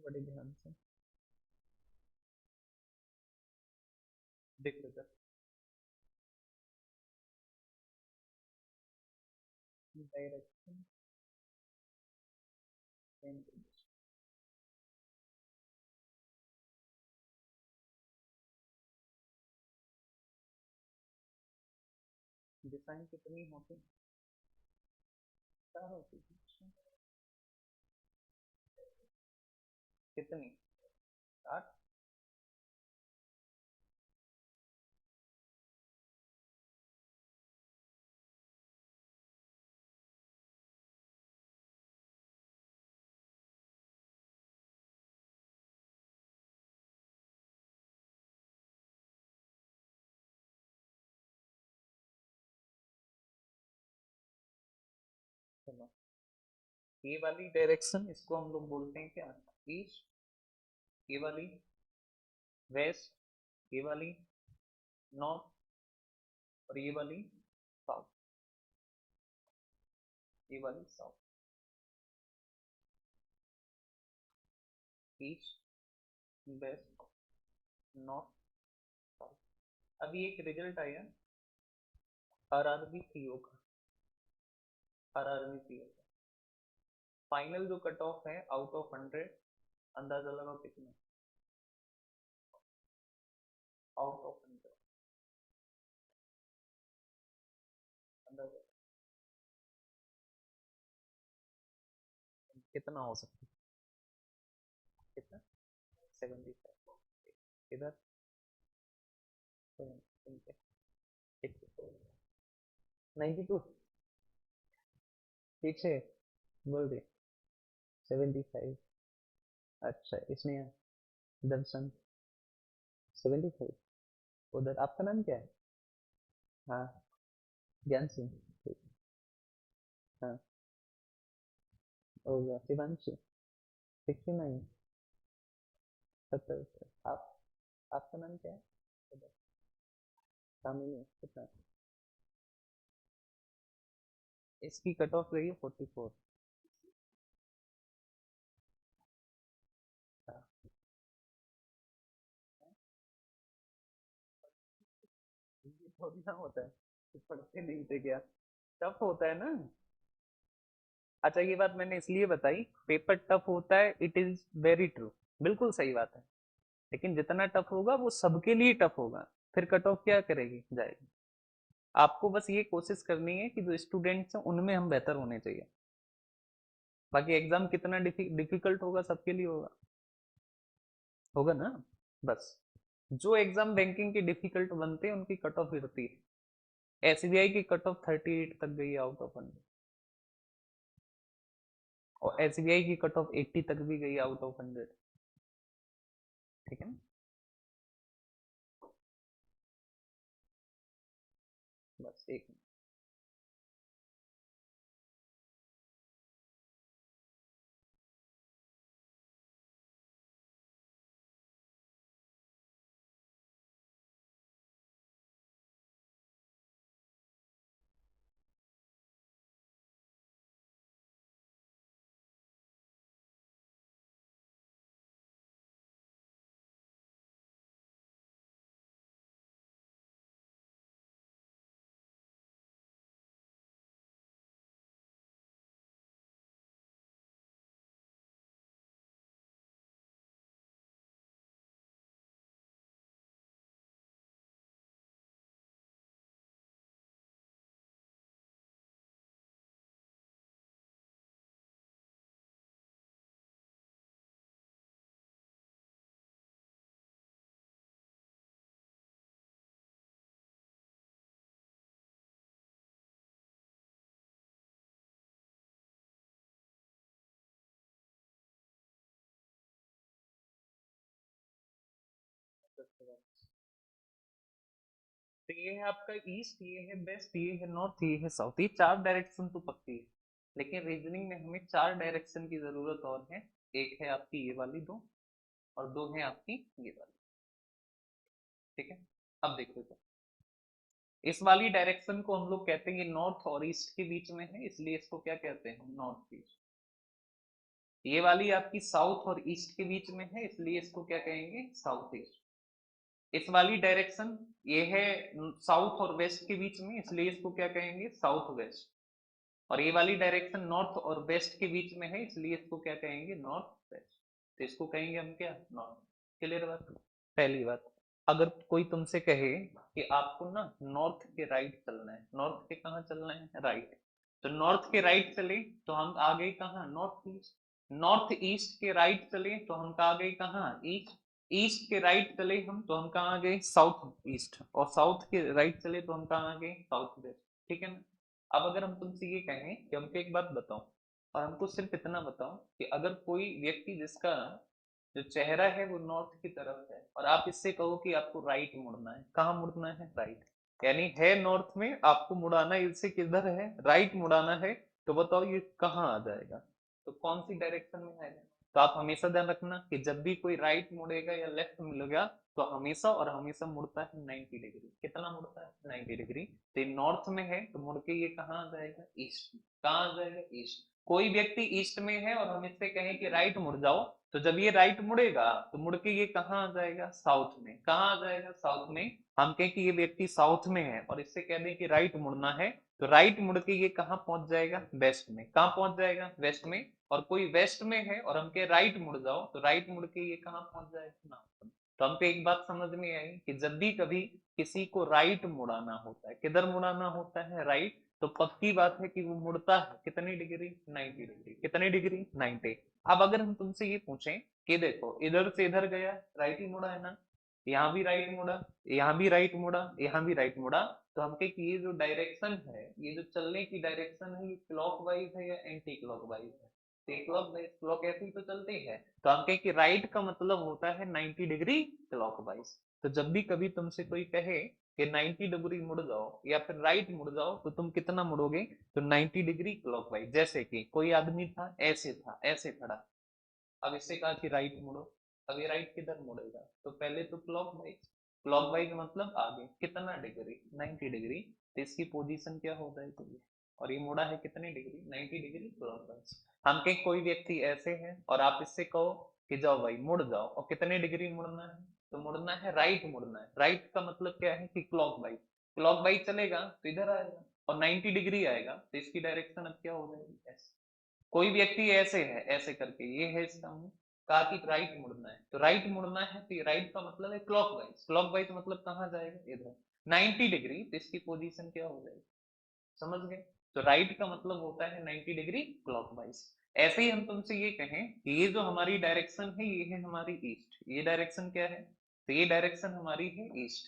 बड़े ध्यान से देख लेते डायरेक्शन एंड दिशाएं कितनी होती हैं? चार होती हैं। अच्छा, कितनी? आठ? चलो, ये वाली डायरेक्शन इसको हम लोग बोलते हैं क्या? ईस्ट। ये वाली वेस्ट। ये वाली नॉर्थ। और ये वाली साउथ। ये वाली south. East, west, north, south. अभी एक रिजल्ट आया आरआरबी पीओ का। आरआरबी पीओ का फाइनल जो कट ऑफ है आउट ऑफ 100, अंदाजा लगाओ कितना? आउट ऑफ 100 अंदाजा कितना हो सकता है? कितना? 75। इधर 92। ठीक है, बोल दे। 75। अच्छा, इसमें दर्शन 75। उधर आपका नाम क्या है? हाँ, ज्ञान सिंह। ठीक, हाँ, हो गया शिवांशी। 69। 70। आप, आपका नाम क्या है? उधर कामिनी कितना? इसकी कट ऑफ रही है 44। हाँ, ये थोड़ी ना होता है कि पढ़ते नहीं थे क्या? टफ होता है ना। अच्छा, ये बात मैंने इसलिए बताई, पेपर टफ होता है, इट इज वेरी ट्रू। बिल्कुल सही बात है। लेकिन जितना टफ होगा वो सबके लिए टफ होगा। फिर कट ऑफ क्या करेगी, जाएगी। आपको बस ये कोशिश करनी है कि जो स्टूडेंट्स हैं उनमें हम बेहतर होने चाहिए। बाकी एग्जाम कितना डिफिकल्ट होगा सबके लिए होगा। होगा ना। बस, जो एग्जाम बैंकिंग के डिफिकल्ट बनते हैं उनकी कट ऑफ गिरती है। एसबीआई की कट ऑफ 38 तक गई आउट ऑफ 100। और एसबीआई की कट ऑफ 80 तक भी गई आउट ऑफ 100। ठीक है ना। बस एक तो ये है आपका ईस्ट, ये है वेस्ट, ये है नॉर्थ, ये है साउथ। ये चार डायरेक्शन तो पक्की है। लेकिन रीजनिंग में हमें चार डायरेक्शन की जरूरत और है। एक है आपकी ये वाली दो, और दो है आपकी ये वाली। ठीक है। अब देखो तो, इस वाली डायरेक्शन को हम लोग कहते हैं, ये नॉर्थ और ईस्ट के बीच में है, इसलिए इसको क्या कहते हैं, नॉर्थ ईस्ट। ये वाली आपकी साउथ और ईस्ट के बीच में है, इसलिए इसको क्या कहेंगे, साउथ ईस्ट। इस वाली डायरेक्शन ये है साउथ और वेस्ट के बीच में, इसलिए इसको क्या कहेंगे, साउथ वेस्ट। और ये वाली डायरेक्शन नॉर्थ और वेस्ट के बीच में है, इसलिए इसको क्या कहेंगे, नॉर्थ वेस्ट। तो इसको कहेंगे हम क्या, नॉर्थ। क्लियर बात। पहली बात, अगर कोई तुमसे कहे कि आपको ना नॉर्थ के राइट चलना है, नॉर्थ के कहाँ चलना है, राइट, तो नॉर्थ के राइट चले तो हम आ गए कहाँ, नॉर्थ ईस्ट। नॉर्थ ईस्ट के राइट चले तो हम कहाँ गए, कहाँ, ईस्ट। ईस्ट के राइट चले हम तो हम कहाँ आ गए, साउथ ईस्ट। और साउथ के राइट चले तो हम कहाँ आ गए, साउथ वेस्ट। ठीक है ना। अब अगर हम तुमसे ये कहें कि हमको एक बात बताओ, और हमको सिर्फ इतना बताओ कि अगर कोई व्यक्ति जिसका जो चेहरा है वो नॉर्थ की तरफ है, और आप इससे कहो कि आपको राइट मुड़ना है, कहाँ मुड़ना है, राइट, यानी है नॉर्थ में, आपको मुड़ाना इससे किधर है, राइट मुड़ाना है, तो बताओ ये कहाँ आ जाएगा, तो कौन सी डायरेक्शन में आएगा। तो आप हमेशा ध्यान रखना कि जब भी कोई राइट मुड़ेगा या लेफ्ट मिलेगा, तो हमेशा और हमेशा मुड़ता है 90 डिग्री। कितना मुड़ता है, 90 डिग्री। तो ये नॉर्थ में है तो मुड़ के ये कहाँ आ जाएगा, ईस्ट में। कहाँ आ जाएगा, ईस्ट। कोई व्यक्ति ईस्ट में है और हम इससे कहें कि राइट मुड़ जाओ, तो जब ये राइट मुड़ेगा तो मुड़ के ये कहाँ आ जाएगा, साउथ में। कहाँ आ जाएगा, साउथ में। हम कहें कि ये व्यक्ति साउथ में है और इससे कह दें कि राइट मुड़ना है, तो राइट मुड़ के ये कहाँ पहुंच जाएगा, वेस्ट में। कहाँ पहुंच जाएगा, वेस्ट में। और कोई वेस्ट में है और हम कहे राइट मुड़ जाओ, तो राइट मुड़ के ये कहाँ पहुंच जाएगा, नॉर्थ में। तो हमको एक बात समझ में आई कि जब भी कभी किसी को राइट मुड़ाना होता है, किधर मुड़ाना होता है, राइट, तो पक्की बात है कि वो मुड़ता है कितनी डिग्री, 90 डिग्री। कितनी डिग्री, 90। अब अगर हम तुमसे ये पूछें कि देखो इधर से इधर गया, राइट ही मुड़ा है ना, यहाँ भी राइट मुड़ा, यहाँ भी राइट मुड़ा, यहाँ भी राइट मुड़ा, तो हम कहे कि ये जो डायरेक्शन है, ये जो चलने की डायरेक्शन है, ये क्लॉकवाइज है या एंटी क्लॉकवाइज है, तो क्लॉकवाइज, क्लॉक ऐसे ही तो चलती है, तो हम कहे कि राइट का मतलब होता है 90 डिग्री क्लॉकवाइज। तो जब भी कभी तुमसे कोई कहे कि 90 डिग्री मुड़ जाओ या फिर राइट मुड़ जाओ, तो तुम कितना मुड़ोगे, तो 90 डिग्री क्लॉकवाइज। जैसे कि कोई आदमी था, ऐसे खड़ा, अब इससे कहा कि राइट मुड़ो, अब ये राइट किधर मुड़ेगा, तो पहले तो क्लॉकवाइज। क्लॉकवाइज मतलब आगे कितना डिग्री, 90 डिग्री। तो इसकी पोजीशन क्या हो जाएगी, और ये मुड़ा है कितने डिग्री, 90 डिग्री क्लॉकवाइज। हम कहें कोई व्यक्ति ऐसे है और आप इससे कहो कि जाओ भाई मुड़ जाओ, और कितने डिग्री मुड़ना है, तो मुड़ना है राइट, मुड़ना है राइट का मतलब क्या है कि क्लॉकवाइज। क्लॉकवाइज चलेगा तो इधर आएगा, और 90 डिग्री आएगा, तो इसकी डायरेक्शन अब क्या हो जाएगी, ऐसे। कोई व्यक्ति ऐसे है, ऐसे करके ये है इसका मुंह, कहा कि राइट मुड़ना है, तो राइट मुड़ना है, तो राइट का मतलब है क्लॉकवाइज। क्लॉकवाइज मतलब कहाँ जाएगा, इधर 90 डिग्री, तो इसकी पोजीशन क्या हो जाएगी, समझ गए। तो राइट का मतलब होता है 90 डिग्री क्लॉकवाइज। ऐसे ही हम तुमसे ये कहें कि ये जो हमारी डायरेक्शन है ये है हमारी ईस्ट, ये डायरेक्शन क्या है, तो ये डायरेक्शन हमारी है ईस्ट।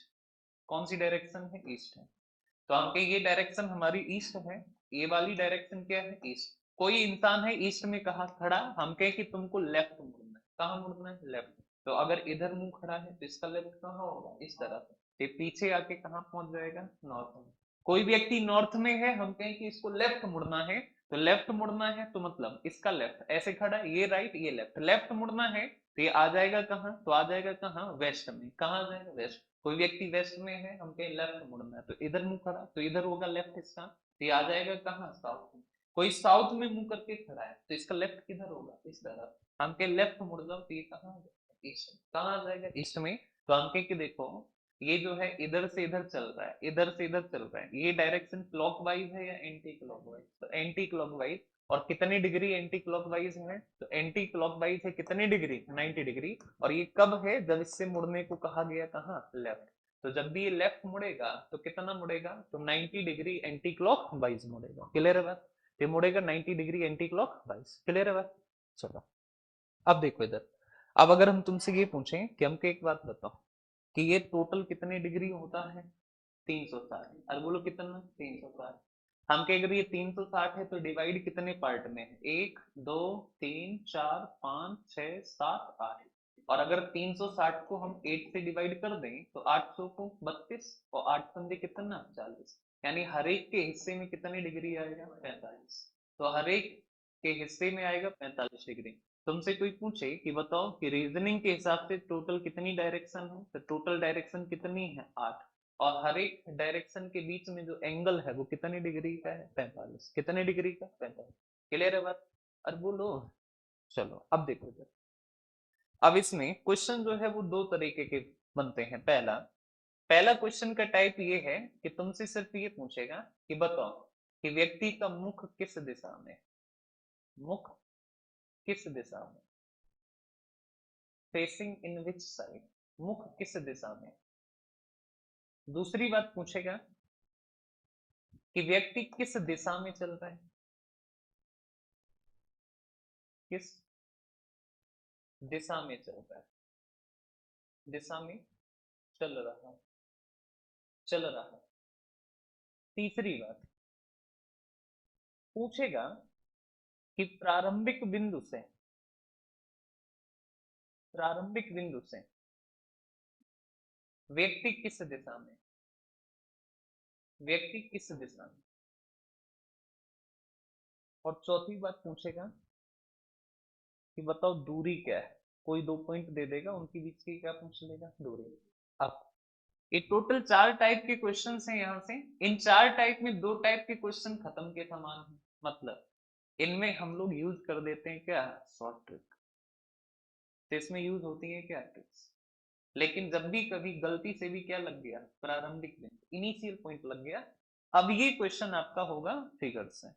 कौन सी डायरेक्शन है, ईस्ट है। तो हम कहें ये डायरेक्शन हमारी ईस्ट है, ये वाली डायरेक्शन क्या है, ईस्ट। कोई इंसान है ईस्ट में कहा खड़ा, हम कहें कि तुमको लेफ्ट मुड़ना है, कहाँ मुड़ना है, लेफ्ट। तो अगर इधर मुंह खड़ा है तो इसका लेफ्ट कहाँ होगा, इस तरफ। ये पीछे आके कहाँ पहुंच जाएगा, नॉर्थ में। कोई व्यक्ति नॉर्थ में है, हम कहें कि इसको लेफ्ट मुड़ना है, तो लेफ्ट मुड़ना है तो मतलब इसका लेफ्ट, ऐसे खड़ा है, ये राइट ये लेफ्ट, लेफ्ट मुड़ना है तो ये आ जाएगा कहाँ, तो आ जाएगा कहाँ, वेस्ट में। कहाँ आ जाएगा, वेस्ट। कोई व्यक्ति वेस्ट में है, हम कहें लेफ्ट मुड़ना है, तो इधर मुंह खड़ा, तो इधर होगा लेफ्ट इसका, तो ये आ जाएगा कहाँ, साउथ में। कोई साउथ में मुंह करके खड़ा है, तो इसका लेफ्ट किधर होगा, इस तरफ। हम कहें लेफ्ट मुड़ जाओ, तो ये कहाँ आ जाएगा, ईस्ट। कहाँ आ जाएगा, ईस्ट में। तो हम कहें कि देखो ये जो है इधर से इधर चल रहा है, इधर से इधर चल रहा है, ये डायरेक्शन क्लॉकवाइज है या एंटी क्लॉकवाइज, तो एंटी क्लॉकवाइज। और कितनी डिग्री एंटी क्लॉकवाइज है, तो एंटी क्लॉकवाइज है कितनी डिग्री, 90 डिग्री। और ये कब है, जब इससे मुड़ने को कहा गया कहाँ, लेफ्ट। तो जब भी ये लेफ्ट मुड़ेगा तो कितना मुड़ेगा, तो 90 डिग्री एंटी क्लॉकवाइज मुड़ेगा। क्लियर है बात। ये मुड़ेगा 90 डिग्री एंटी क्लॉकवाइज। क्लियर है बात। चलो अब देखो इधर। अब अगर हम तुमसे ये पूछें कि हमको एक बात बताओ कि ये टोटल कितने डिग्री होता है, 360। अरे बोलो कितना, 360। हम कहें अगर ये 360 है तो डिवाइड कितने पार्ट में है, 1 2 3 4 5 6 7 8। और अगर 360 को हम 8 से डिवाइड कर दें तो 800 को 32, और 8 पंजे कितना, 40। यानी हर एक के हिस्से में कितनी डिग्री आएगा, 45। तो हर एक के हिस्से में आएगा 45 डिग्री। तुमसे कोई पूछे कि बताओ कि रीजनिंग के हिसाब से टोटल कितनी डायरेक्शन है, तो टोटल डायरेक्शन कितनी है, 8। और हर एक डायरेक्शन के बीच में जो एंगल है वो कितने डिग्री का है, 45। कितने डिग्री का, 45। क्लियर है बात। अरे बोलो। चलो अब देखो जरा। अब इसमें क्वेश्चन जो है वो दो तरीके के बनते हैं। पहला पहला क्वेश्चन का टाइप ये है कि तुमसे सिर्फ ये पूछेगा कि बताओ कि व्यक्ति का मुख किस दिशा में है? मुख किस दिशा में, फेसिंग इन विच साइड, मुख किस दिशा में। दूसरी बात पूछेगा कि व्यक्ति किस दिशा में चल रहा है, किस दिशा में चल रहा है, दिशा में चल रहा है, चल रहा है। तीसरी बात पूछेगा कि प्रारंभिक बिंदु से व्यक्ति किस दिशा में, व्यक्ति किस दिशा में। और चौथी बात पूछेगा कि बताओ दूरी क्या है। कोई दो पॉइंट दे देगा, उनके बीच की क्या पूछ लेगा, दूरी। अब ये टोटल चार टाइप के क्वेश्चन हैं यहाँ से। इन चार टाइप में दो टाइप के क्वेश्चन खत्म के समान है, मतलब इनमें हम लोग यूज कर देते हैं क्या, शॉर्ट ट्रिक। तो इसमें यूज होती है क्या, ट्रिक्स। लेकिन जब भी कभी गलती से भी क्या लग गया, प्रारंभिक बिंदु, इनिशियल पॉइंट लग गया, अब ये क्वेश्चन आपका होगा फिगर से,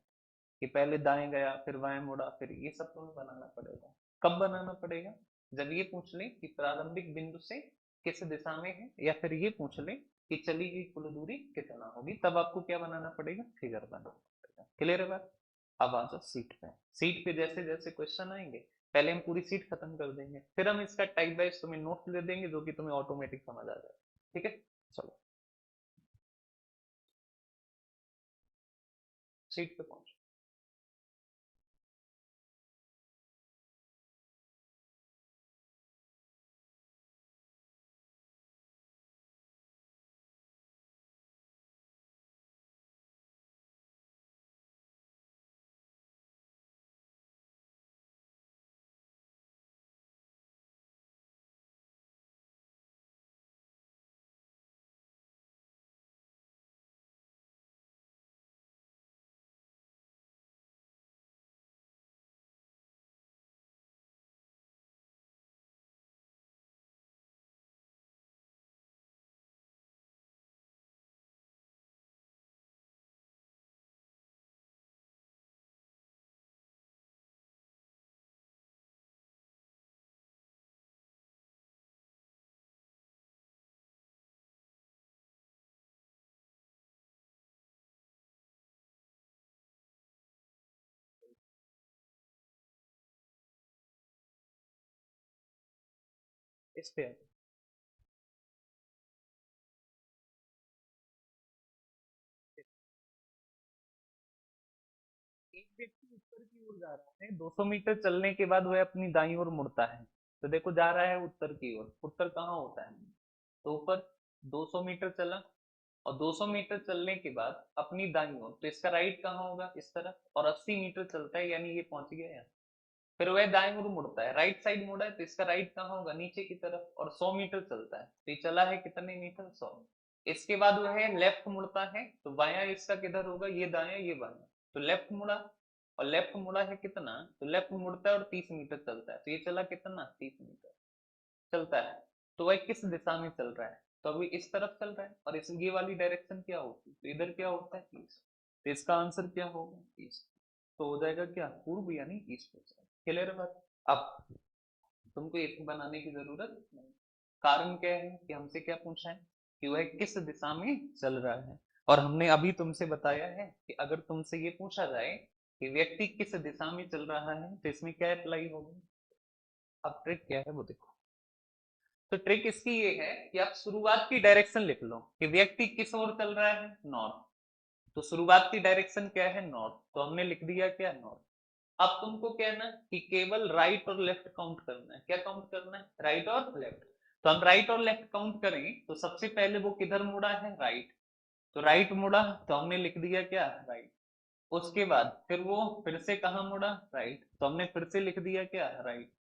कि पहले दाएं गया फिर बाएं मुड़ा, फिर ये सब तुम्हें बनाना पड़ेगा। कब बनाना पड़ेगा, जब ये पूछ ले कि प्रारंभिक बिंदु से किस दिशा में है, या फिर ये पूछ ले कि चली गई कुल दूरी कितना होगी, तब आपको क्या बनाना पड़ेगा, फिगर बनाना पड़ेगा। क्लियर है बात। अब आ जाओ सीट पे। सीट पे जैसे जैसे क्वेश्चन आएंगे, पहले हम पूरी सीट खत्म कर देंगे, फिर हम इसका टाइप वाइज तुम्हें नोट दे देंगे, जो कि तुम्हें ऑटोमेटिक समझ आ जाएगा। ठीक है, चलो सीट पे पहुंचो। इस पे एक व्यक्ति उत्तर की ओर जा रहा है, 200 मीटर चलने के बाद वह अपनी दाईं ओर मुड़ता है। तो देखो जा रहा है उत्तर की ओर, उत्तर कहाँ होता है, तो ऊपर 200 मीटर चला, और 200 मीटर चलने के बाद अपनी दाईं ओर, तो इसका राइट कहाँ होगा, इस तरफ, और 80 मीटर चलता है, यानी ये पहुंच गया यहाँ। फिर वह दाईं ओर मुड़ता है, राइट साइड मुड़ा है, तो इसका राइट कहाँ होगा, नीचे की तरफ, और 100 मीटर चलता है, तो ये चला है कितने मीटर, 100। इसके बाद वह लेफ्ट मुड़ता है, तो बायां इसका किधर होगा, ये दायां ये बायां, तो लेफ्ट मुड़ा, और लेफ्ट मुड़ा है कितना, तो लेफ्ट मुड़ता है और 30 मीटर चलता है, तो ये चला कितना, 30 मीटर चलता है। तो वह किस दिशा में चल रहा है, तो अभी इस तरफ चल रहा है, और इस ये वाली डायरेक्शन क्या होती है, तो इधर क्या होता है, ईस्ट। तो इसका आंसर क्या होगा, ईस्ट। तो हो जाएगा क्या, पूर्व यानी ईस्ट। क्लियर है बात। अब तुमको ये बनाने की जरूरत नहीं। कारण क्या है कि हमसे क्या पूछा है, कि वह किस दिशा में चल रहा है। और हमने अभी तुमसे बताया है कि अगर तुमसे ये पूछा जाए कि व्यक्ति किस दिशा में चल रहा है, तो इसमें क्या अप्लाई होगा। अब ट्रिक क्या है वो देखो। तो ट्रिक इसकी ये है कि आप शुरुआत की डायरेक्शन लिख लो, कि व्यक्ति किस ओर चल रहा है, नॉर्थ। तो शुरुआत की डायरेक्शन क्या है, नॉर्थ, तो हमने लिख दिया क्या, नॉर्थ। अब तुमको क्या है ना, कि केवल राइट और लेफ्ट काउंट करना है। क्या काउंट करना है, राइट और लेफ्ट। तो हम राइट और लेफ्ट काउंट करें, तो सबसे पहले वो किधर मुड़ा है, राइट। तो राइट मुड़ा, तो हमने लिख दिया क्या, राइट। उसके बाद फिर वो फिर से कहाँ मुड़ा, राइट, तो हमने फिर से लिख दिया क्या, राइट।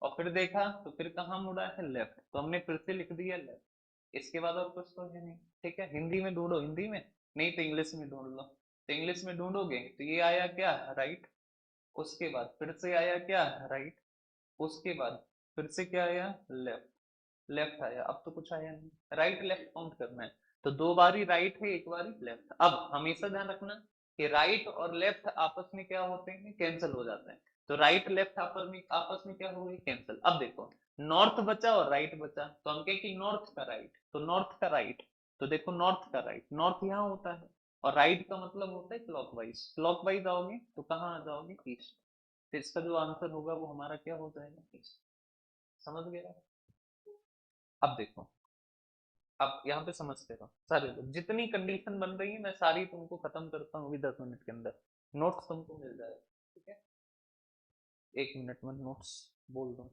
और फिर देखा तो फिर कहाँ मुड़ा है, लेफ्ट, तो हमने फिर से लिख दिया लेफ्ट। इसके बाद और कुछ तो है नहीं। ठीक है, हिंदी में ढूंढो, हिंदी में नहीं तो इंग्लिश में ढूंढ लो। तो इंग्लिश में ढूंढोगे तो ये आया क्या, राइट। उसके बाद फिर से आया क्या, राइट, उसके बाद फिर से क्या आया, लेफ्ट, लेफ्ट आया, अब तो कुछ आया नहीं, राइट लेफ्ट काउंट करना है, तो दो बारी राइट है, एक बारी लेफ्ट। अब हमेशा ध्यान रखना कि राइट और लेफ्ट आपस में क्या होते हैं, कैंसिल हो जाते हैं, तो राइट लेफ्ट आपस में क्या हो गई, कैंसिल। अब देखो नॉर्थ बचा और राइट बचा, तो हम कहें कि नॉर्थ का राइट, तो नॉर्थ का राइट, तो देखो नॉर्थ का राइट, नॉर्थ यहाँ होता है, और राइट का मतलब होता है क्लॉकवाइज, क्लॉकवाइज आओगे तो कहाँ आ जाओगे, ईस्ट, तो इसका जो आंसर होगा वो हमारा क्या हो जाएगा, ईस्ट। समझ गया। अब देखो, अब यहाँ पे समझते रहो सारे लोग, जितनी कंडीशन बन रही है मैं सारी तुमको खत्म करता हूँ अभी 10 मिनट के अंदर, नोट्स तुमको मिल जाएगा, ठीक है, 1 मिनट में नोट्स बोल दो।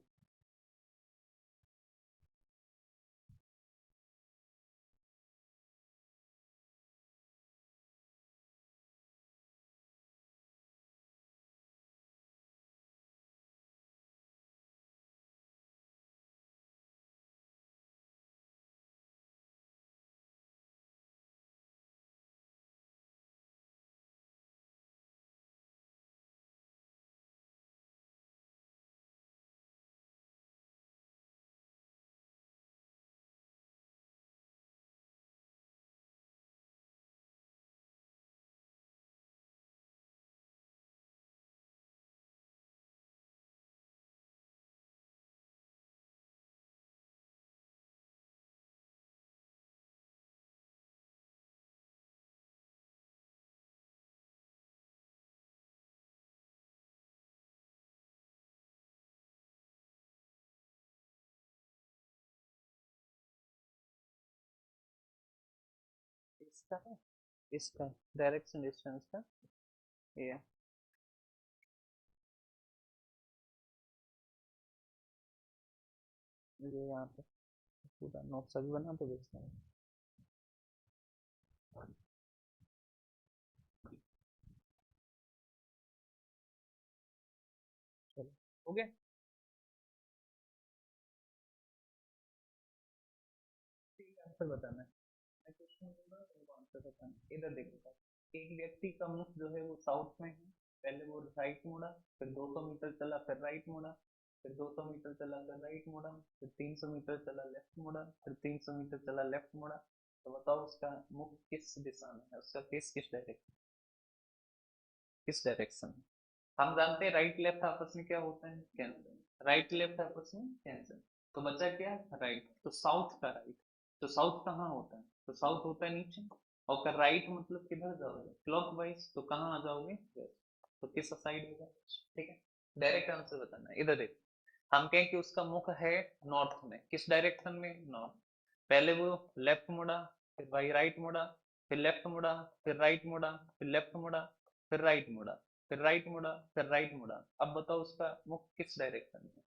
इसका है, इसका डायरेक्शन डिस्टेंस का, ये ये यहाँ पे पूरा नोट्स अभी बना तो भेजता हूँ। चलो, हो गया, ठीक है, आंसर बताना है, मैं क्वेश्चन दूंगा तुमको आंसर बताना। इधर देखो, एक व्यक्ति का मुख जो है वो साउथ में है, पहले वो राइट मुड़ा, फिर 200 मीटर चला, फिर राइट मुड़ा, फिर 200 मीटर चला, फिर राइट मुड़ा, फिर 300 मीटर चला, लेफ्ट मुड़ा, फिर 300 मीटर चला, लेफ्ट मुड़ा, तो बताओ उसका मुख किस दिशा में है, उसका फेस किस डायरेक्शन, किस डायरेक्शन में। हम जानते हैं राइट लेफ्ट आपस में क्या होता है, कैंसिल, राइट लेफ्ट आपस में कैंसिल, तो बचा क्या, राइट, तो साउथ का राइट, तो साउथ कहाँ होता है, तो साउथ होता है नीचे, और कर राइट मतलब किधर जाओगे, क्लॉकवाइज, तो कहाँ आ जाओगे, वेस्ट, तो किस साइड होगा, ठीक है, डायरेक्ट आंसर बताना है। इधर देखो, हम कहें कि उसका मुख है नॉर्थ में, किस डायरेक्शन में, नॉर्थ, पहले वो लेफ्ट मुड़ा, फिर भाई राइट मुड़ा, फिर लेफ्ट मुड़ा, फिर राइट मुड़ा, फिर लेफ्ट मुड़ा, फिर राइट मुड़ा, फिर राइट मुड़ा, फिर राइट मुड़ा, अब बताओ उसका मुख किस डायरेक्शन में,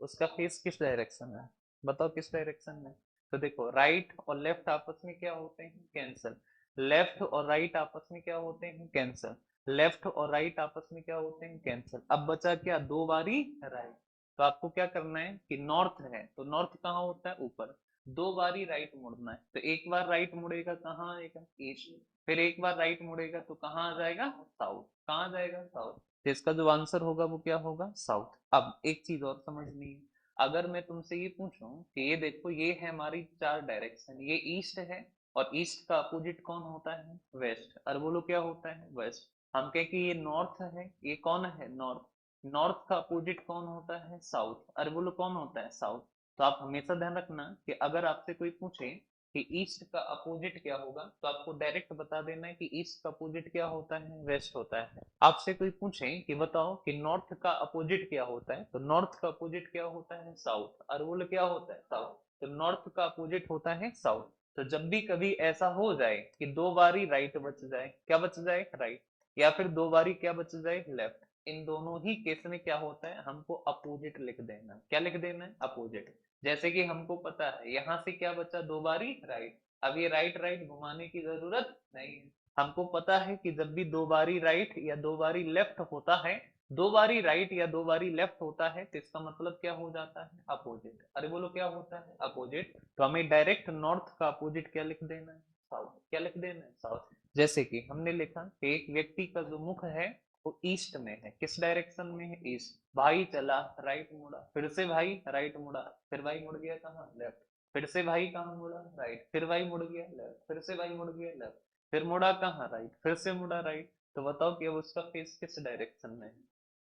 उसका फेस किस डायरेक्शन में, बताओ किस डायरेक्शन में। तो देखो राइट और लेफ्ट आपस में क्या होते हैं, कैंसल, लेफ्ट और राइट आपस में क्या होते हैं, कैंसल, लेफ्ट और राइट आपस में क्या होते हैं, कैंसल, अब बचा क्या, दो बारी राइट, तो आपको क्या करना है कि नॉर्थ है तो नॉर्थ कहाँ होता है, ऊपर, दो बारी राइट मुड़ना है, तो एक बार राइट मुड़ेगा कहाँ आएगा, ईस्ट, फिर एक बार राइट मुड़ेगा तो कहाँ आ जाएगा, साउथ, कहाँ आ जाएगा, साउथ, तो इसका जो आंसर होगा वो क्या होगा, साउथ। अब एक चीज और समझनी है, अगर मैं तुमसे ये पूछूं कि ये देखो ये है हमारी चार डायरेक्शन, ये ईस्ट है, और ईस्ट का अपोजिट कौन होता है, वेस्ट, और बोलो क्या होता है, वेस्ट, हम कहें कि ये नॉर्थ है, ये कौन है, नॉर्थ, नॉर्थ का अपोजिट कौन होता है, साउथ, अरे बोलो कौन होता है, साउथ। तो आप हमेशा ध्यान रखना कि अगर आपसे कोई पूछे कि ईस्ट का अपोजिट क्या होगा, तो आपको डायरेक्ट बता देना है कि ईस्ट का अपोजिट क्या होता है, वेस्ट होता है। आपसे कोई पूछे कि बताओ कि नॉर्थ का अपोजिट क्या होता है, तो नॉर्थ का अपोजिट क्या होता है, साउथ, और बोले क्या होता है, साउथ, तो नॉर्थ का अपोजिट होता है साउथ। तो जब भी कभी ऐसा हो जाए कि दो बारी राइट बच जाए, क्या बच जाए, राइट, या फिर दो बारी क्या बच जाए, लेफ्ट, इन दोनों ही केस में क्या होता है, हमको अपोजिट लिख देना है, क्या लिख देना है, अपोजिट। जैसे कि हमको पता है यहाँ से क्या बचा, दो बारी राइट, अब ये राइट राइट घुमाने की जरूरत नहीं है, हमको पता है कि जब भी दो बारी राइट या दो बारी लेफ्ट होता है, दो बारी राइट या दो बारी लेफ्ट होता है, तो इसका मतलब क्या हो जाता है, अपोजिट, अरे बोलो क्या होता है, अपोजिट, तो हमें डायरेक्ट नॉर्थ का अपोजिट क्या लिख देना है, साउथ, क्या लिख देना है, साउथ। जैसे कि हमने लिखा कि एक व्यक्ति का जो मुख है वो ईस्ट में है। किस डायरेक्शन में है? ईस्ट। भाई चला, राइट मुड़ा, फिर से भाई राइट मुड़ा, फिर भाई मुड़ गया कहाँ? लेफ्ट। फिर से भाई कहाँ मुड़ा? राइट। फिर भाई मुड़ गया लेफ्ट, फिर से भाई मुड़ गया लेफ्ट, फिर मुड़ा कहाँ? राइट, फिर से मुड़ा राइट। तो बताओ कि अब उसका फेस किस डायरेक्शन में है?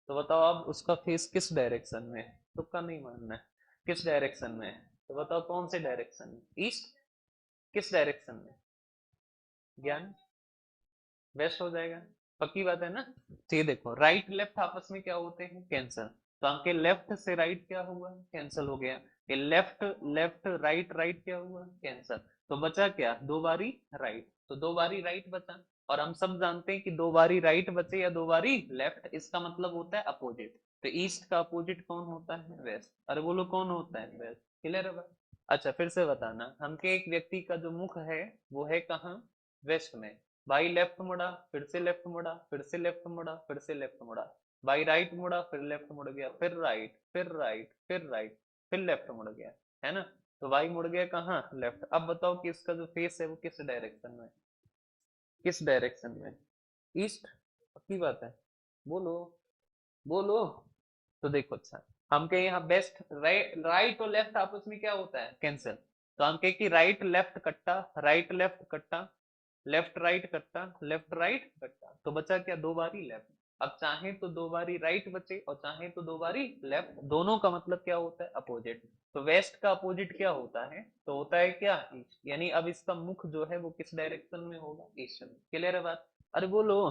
तो बताओ अब उसका फेस किस डायरेक्शन में है? तुक्का नहीं मारना है। किस डायरेक्शन में है? तो बताओ कौन से डायरेक्शन में? ईस्ट। किस डायरेक्शन में? ज्ञान। वेस्ट हो जाएगा। पक्की बात है ना? तो ये देखो, राइट लेफ्ट आपस में क्या होते हैं? कैंसल। तो आपके लेफ्ट से राइट क्या हुआ? कैंसल हो गया। ये लेफ्ट लेफ्ट राइट राइट क्या हुआ? कैंसल। तो बचा क्या? दो बारी राइट। तो दो बारी राइट बचा। और हम सब जानते हैं कि दो बारी राइट बचे या दो बारी लेफ्ट, इसका मतलब होता है अपोजिट। तो ईस्ट का अपोजिट कौन होता है? वेस्ट। अरे बोलो कौन होता है? वेस्ट। क्लियर है बात? अच्छा फिर से बताना, हमके एक व्यक्ति का जो मुख है वो है कहाँ? वेस्ट में। भाई लेफ्ट मुड़ा, फिर से लेफ्ट मुड़ा, फिर से लेफ्ट मुड़ा, फिर से लेफ्ट मुड़ा। भाई राइट मुड़ा, फिर लेफ्ट मुड़ गया, फिर राइट, फिर राइट, फिर राइट, फिर लेफ्ट मुड़ गया। है ना? तो भाई मुड़ गया कहाँ? लेफ्ट। अब बताओ कि इसका जो फेस है वो किस डायरेक्शन में? किस डायरेक्शन में? ईस्ट। पक्की बात है? बोलो, बोलो। तो देखो, अच्छा हमके यहाँ बेस्ट राइट, राइट और लेफ्ट आपस में क्या होता है? कैंसिल। तो हम कहे कि राइट लेफ्ट कट्टा, राइट लेफ्ट कट्टा, लेफ्ट राइट कट्टा, लेफ्ट राइट कट्टा, तो बचा क्या? दो बारी लेफ्ट। अब चाहे तो दो बारी राइट बचे और चाहे तो दो बारी लेफ्ट, दोनों का मतलब क्या होता है? अपोजिट। तो वेस्ट का अपोजिट क्या होता है? तो होता है क्या? ईस्ट। यानी अब इसका मुख जो है वो किस डायरेक्शन में होगा? ईस्ट में। क्लियर है बात? अरे बोलो।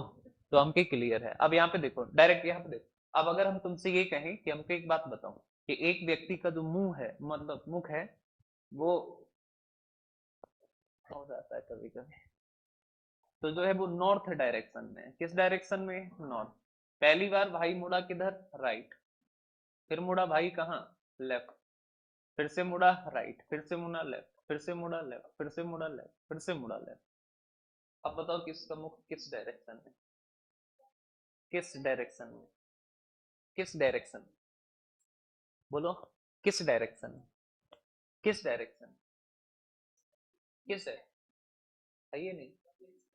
तो हमके क्लियर है। अब यहाँ पे देखो, डायरेक्ट यहाँ पे देखो। अब अगर हम तुमसे ये कहें कि हमको एक बात बताओ कि एक व्यक्ति का जो मुंह है, मतलब मुख है, वो हो जाता है कभी कभी, तो जो है वो नॉर्थ डायरेक्शन में है। किस डायरेक्शन में? नॉर्थ। पहली बार भाई मुड़ा किधर? राइट। फिर मुड़ा भाई कहाँ? लेफ्ट। फिर से मुड़ा राइट, फिर से मुड़ा लेफ्ट, फिर से मुड़ा लेफ्ट, फिर से मुड़ा लेफ्ट, फिर से मुड़ा लेफ्ट। अब बताओ किसका मुख किस डायरेक्शन में? किस डायरेक्शन में? किस डायरेक्शन में? बोलो। किस डायरेक्शन में? किस डायरेक्शन? किस है? ये नहीं।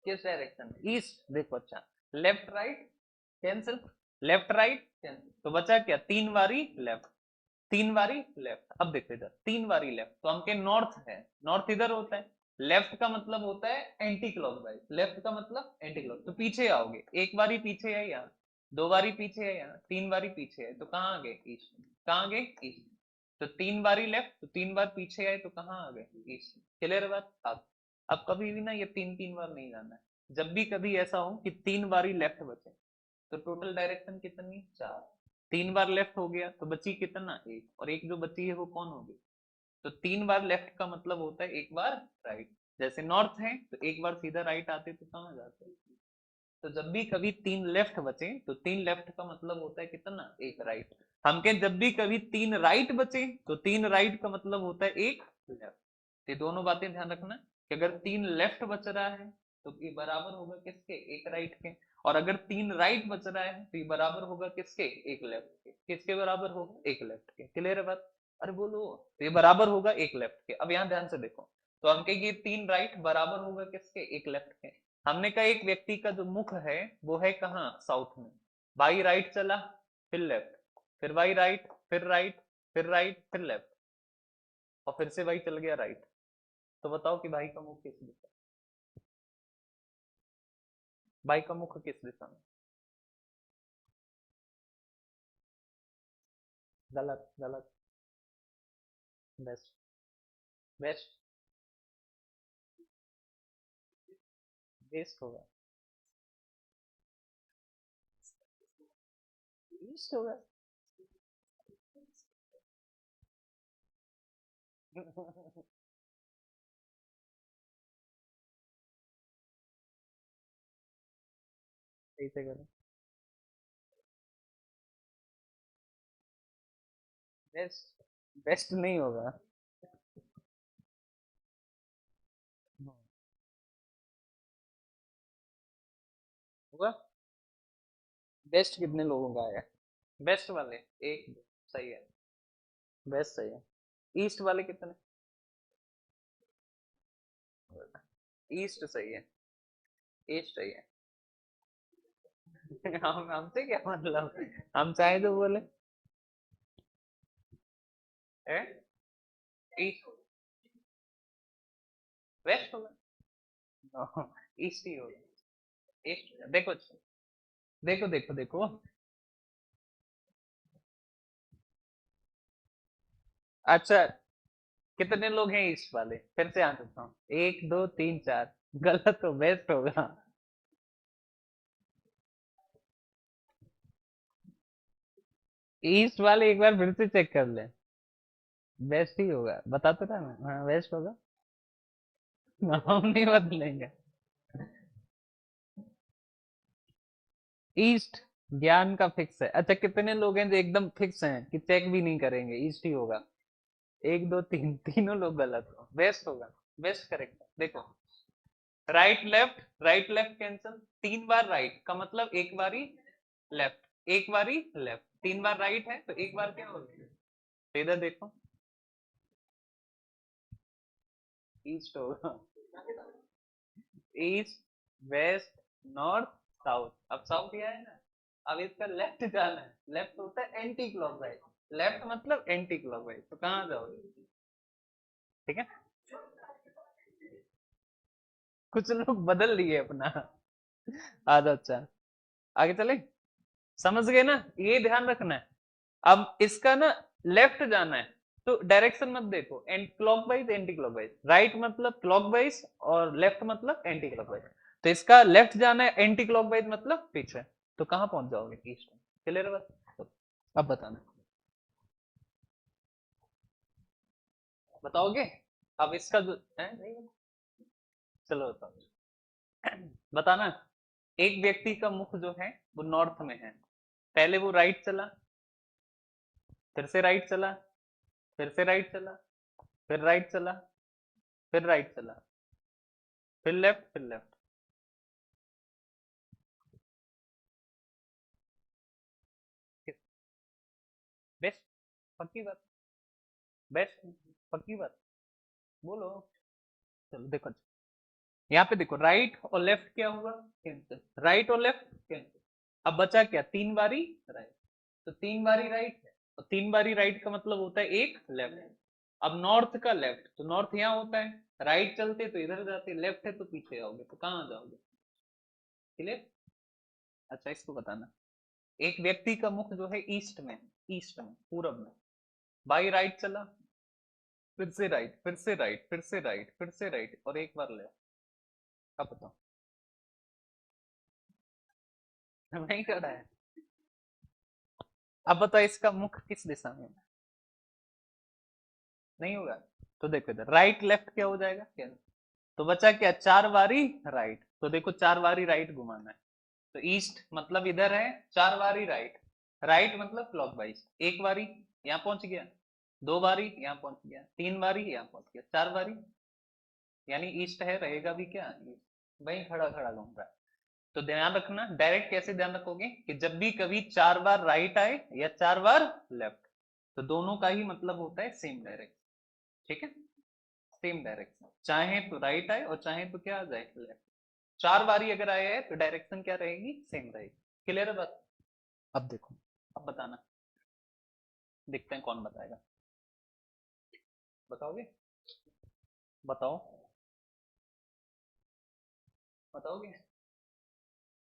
किस डायरेक्शन में? ईस्ट। देखो, अच्छा left right cancel, left right cancel, तो बचा क्या? तीन बारी लेफ्ट, तीन बारी लेफ्ट। अब देखो इधर तीन बारी लेफ्ट, तो हमके नॉर्थ है, नॉर्थ इधर होता है। लेफ्ट का मतलब होता है एंटी क्लॉकवाइज, लेफ्ट का मतलब एंटी क्लॉक। तो पीछे आओगे, एक बारी पीछे है यहाँ, दो बारी पीछे है यहाँ, तीन बारी पीछे है, तो कहाँ आ गए? ईस्ट। कहाँ आ गए? ईस्ट। तो तीन बारी लेफ्ट, तो तीन बार पीछे आए तो कहाँ आ गए? ईस्ट। क्लियर बात? अब कभी भी ना ये तीन तीन बार नहीं जाना है। जब भी कभी ऐसा हो कि तीन बारी लेफ्ट बचे, तो टोटल डायरेक्शन कितनी? चार। तीन बार लेफ्ट हो गया तो बची कितना? एक। और एक जो बची है वो कौन होगी? तो तीन बार लेफ्ट का मतलब होता है एक बार राइट। जैसे नॉर्थ है तो एक बार सीधा राइट आते तो कहाँ जाते? तो जब भी कभी तीन लेफ्ट बचे तो तीन लेफ्ट का मतलब होता है कितना? एक राइट। हम कहें जब भी कभी तीन राइट बचे तो तीन राइट का मतलब होता है एक लेफ्ट। ये दोनों बातें ध्यान रखना कि अगर तीन लेफ्ट बच रहा है तो ये बराबर होगा किसके? एक राइट के। और अगर तीन राइट बच रहा है तो ये बराबर होगा किसके? एक लेफ्ट के। किसके बराबर होगा? एक लेफ्ट के। क्लियर है बात? अरे बोलो। तो ये बराबर होगा एक लेफ्ट के। अब यहाँ ध्यान से देखो, तो हम कहेंगे तीन राइट बराबर होगा किसके? एक लेफ्ट के। हमने कहा एक व्यक्ति का जो मुख है वो है कहाँ? साउथ में। भाई राइट चला, फिर लेफ्ट, फिर भाई राइट, फिर राइट, फिर राइट, फिर लेफ्ट, और फिर से भाई चल गया राइट। तो बताओ कि भाई का मुख किस दिशा? भाई का मुख किस दिशा में? गलत, गलत। बेस्ट। बेस्ट। वेस्ट होगा। ईस्ट होगा। ऐसे करो। बेस्ट। बेस्ट नहीं होगा। होगा। बेस्ट कितने लोगों का आया? बेस्ट वाले एक दो। सही है। बेस्ट सही है। ईस्ट वाले कितने? ईस्ट सही है। ईस्ट सही है। हम हमसे क्या मतलब, हम चाहे तो बोले। ईस्ट, वेस्ट होगा, ईस्ट ही होगा। ईस्ट, देखो देखो देखो देखो। अच्छा, कितने लोग हैं ईस्ट वाले, फिर से यहाँ सकता हूँ, एक दो तीन चार। गलत, हो वेस्ट होगा। ईस्ट वाले एक बार फिर से चेक कर ले। वेस्ट ही होगा, बता तो रहा मैं, हाँ वेस्ट होगा। हम नहीं बदलेंगे। ईस्ट ज्ञान का फिक्स है। अच्छा, कितने लोग हैं जो एकदम फिक्स हैं कि चेक भी नहीं करेंगे, ईस्ट ही होगा? एक दो तीन, तीनों लोग गलत हो, वेस्ट होगा। वेस्ट करेक्ट है। देखो, right left, right left cancel, तीन बार राइट का मतलब एक बारी लेफ्ट, एक बारी लेफ्ट, तीन बार राइट है तो एक बार क्या होगा? तो इधर देखो, ईस्ट होगा। East, west, north, south. अब साउथ क्या है ना, अब इसका लेफ्ट जाना है, लेफ्ट होता है एंटी क्लॉकवाइज। लेफ्ट मतलब एंटी क्लॉकवाइज, तो कहाँ जाओगे? ठीक है, कुछ लोग बदल लिए अपना आदत। अच्छा, आगे चले, समझ गए ना, ये ध्यान रखना है। अब इसका ना लेफ्ट जाना है, तो डायरेक्शन मत देखो, and clockwise anti clockwise, right मतलब क्लॉकवाइज और लेफ्ट मतलब एंटी क्लॉकवाइज। तो इसका लेफ्ट जाना है, एंटी क्लॉकवाइज मतलब पीछे। तो कहाँ पहुंच जाओगे? ईस्ट। क्लियर है बात? तो अब बताना, बताओगे? अब इसका जो है नहीं, चलो बताओ। बताना, एक व्यक्ति का मुख जो है वो नॉर्थ में है, पहले वो राइट चला, फिर से राइट चला, फिर से राइट चला, फिर राइट चला, फिर राइट चला, फिर लेफ्ट, फिर लेफ्ट। बेस्ट, पक्की बात, बेस्ट, पक्की बात, बोलो। चलो देखो, यहाँ पे देखो, राइट और लेफ्ट क्या हुआ? कैंसिल, राइट और लेफ्ट कैंसिल। अब बचा क्या? तीन बारी राइट, तो तीन बारी राइट है, और तीन बारी राइट का मतलब होता है एक लेफ्ट। अब नॉर्थ का लेफ्ट, तो नॉर्थ यहाँ होता है, राइट चलते तो इधर जाते, लेफ्ट है तो पीछे आओगे, तो कहाँ जाओगे? क्लियर? अच्छा, इसको बताना, एक व्यक्ति का मुख जो है ईस्ट में, ईस्ट में पूरब में, बाई राइट चला, फिर से राइट, फिर से राइट, फिर से राइट, फिर से राइट, और एक बार ले। अब बताओ। वही खड़ा है। अब बताओ इसका मुख किस दिशा में है? नहीं होगा। तो देखो इधर राइट लेफ्ट क्या हो जाएगा? क्या? तो बचा क्या? चार बारी राइट, तो देखो चार बारी राइट घुमाना है, तो ईस्ट मतलब इधर है, चार बारी राइट, राइट मतलब क्लॉकवाइज, एक बारी यहाँ पहुंच गया, दो बारी यहाँ पहुंच गया, तीन बारी यहाँ पहुंच गया, चार बारी, यानी ईस्ट है, रहेगा भी क्या? ईस्ट। वहीं खड़ा खड़ा घूम रहा है। तो ध्यान रखना, डायरेक्ट कैसे ध्यान रखोगे कि जब भी कभी चार बार राइट आए या चार बार लेफ्ट, तो दोनों का ही मतलब होता है सेम डायरेक्शन। ठीक है, सेम डायरेक्शन, चाहे तो राइट आए और चाहे तो क्या आ जाए? लेफ्ट। चार बारी अगर आया है तो डायरेक्शन क्या रहेगी? सेम रहेगी। क्लियर है बात? अब देखो, अब बताना, देखते हैं कौन बताएगा। बताओगे? बताओ, बताओगे?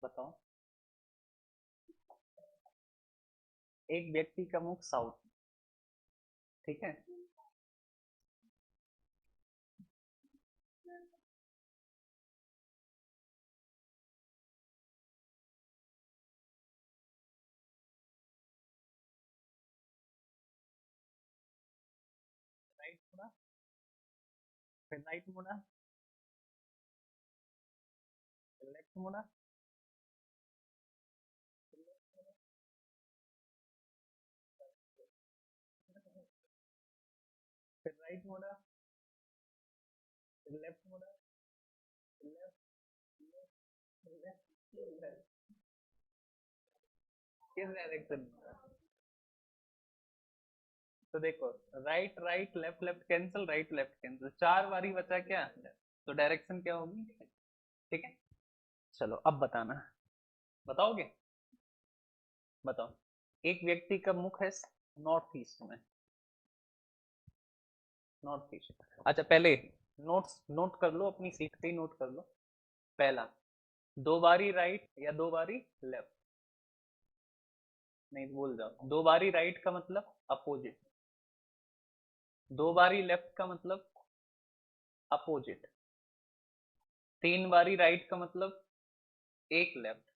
बताओ। एक व्यक्ति का मुख साउथ, ठीक है, राइट मुड़ा, फिर राइट मुड़ा, फिर लेफ्ट मुड़ा, फिर left मुड़ा, फिर राइट मुड़ा, फिर लेफ्ट मुड़ा, फिर लेफ्ट, फिर लेफ्ट, फिर लेफ्ट। किस डायरेक्शन में? तो देखो, right right, left left cancel, right left cancel, चार बारी बचा क्या? तो डायरेक्शन क्या होगी? ठीक है, चलो अब बताना, बताओगे? बताओ। एक व्यक्ति का मुख है नॉर्थ ईस्ट में। North east. अच्छा पहले नोट्स नोट कर लो, अपनी सीट पे ही नोट कर लो। पहला, दो बारी राइट या दो बारी लेफ्ट? नहीं बोल जाओ। दो बारी राइट का मतलब अपोजिट। दो बारी लेफ्ट का मतलब अपोजिट। तीन बारी राइट का मतलब एक लेफ्ट।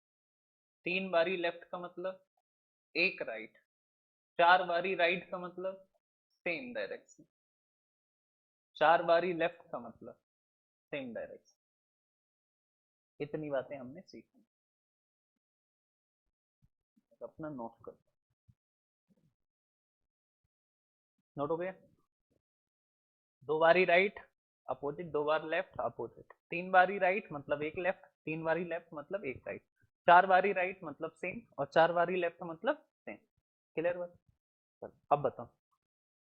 तीन बारी लेफ्ट का मतलब एक राइट। चार बारी राइट का मतलब सेम डायरेक्शन। चार बारी लेफ्ट का मतलब सेम डायरेक्शन। इतनी बातें हमने सीखी। अपना नोट कर। नोट हो गया? दो बारी राइट अपोजिट, दो बार लेफ्ट अपोजिट। तीन बारी राइट मतलब एक लेफ्ट, तीन बारी लेफ्ट मतलब एक राइट। चार बारी राइट मतलब सेम, और चार बारी लेफ्ट मतलब सेम। क्लियर बात? चलो अब बताओ।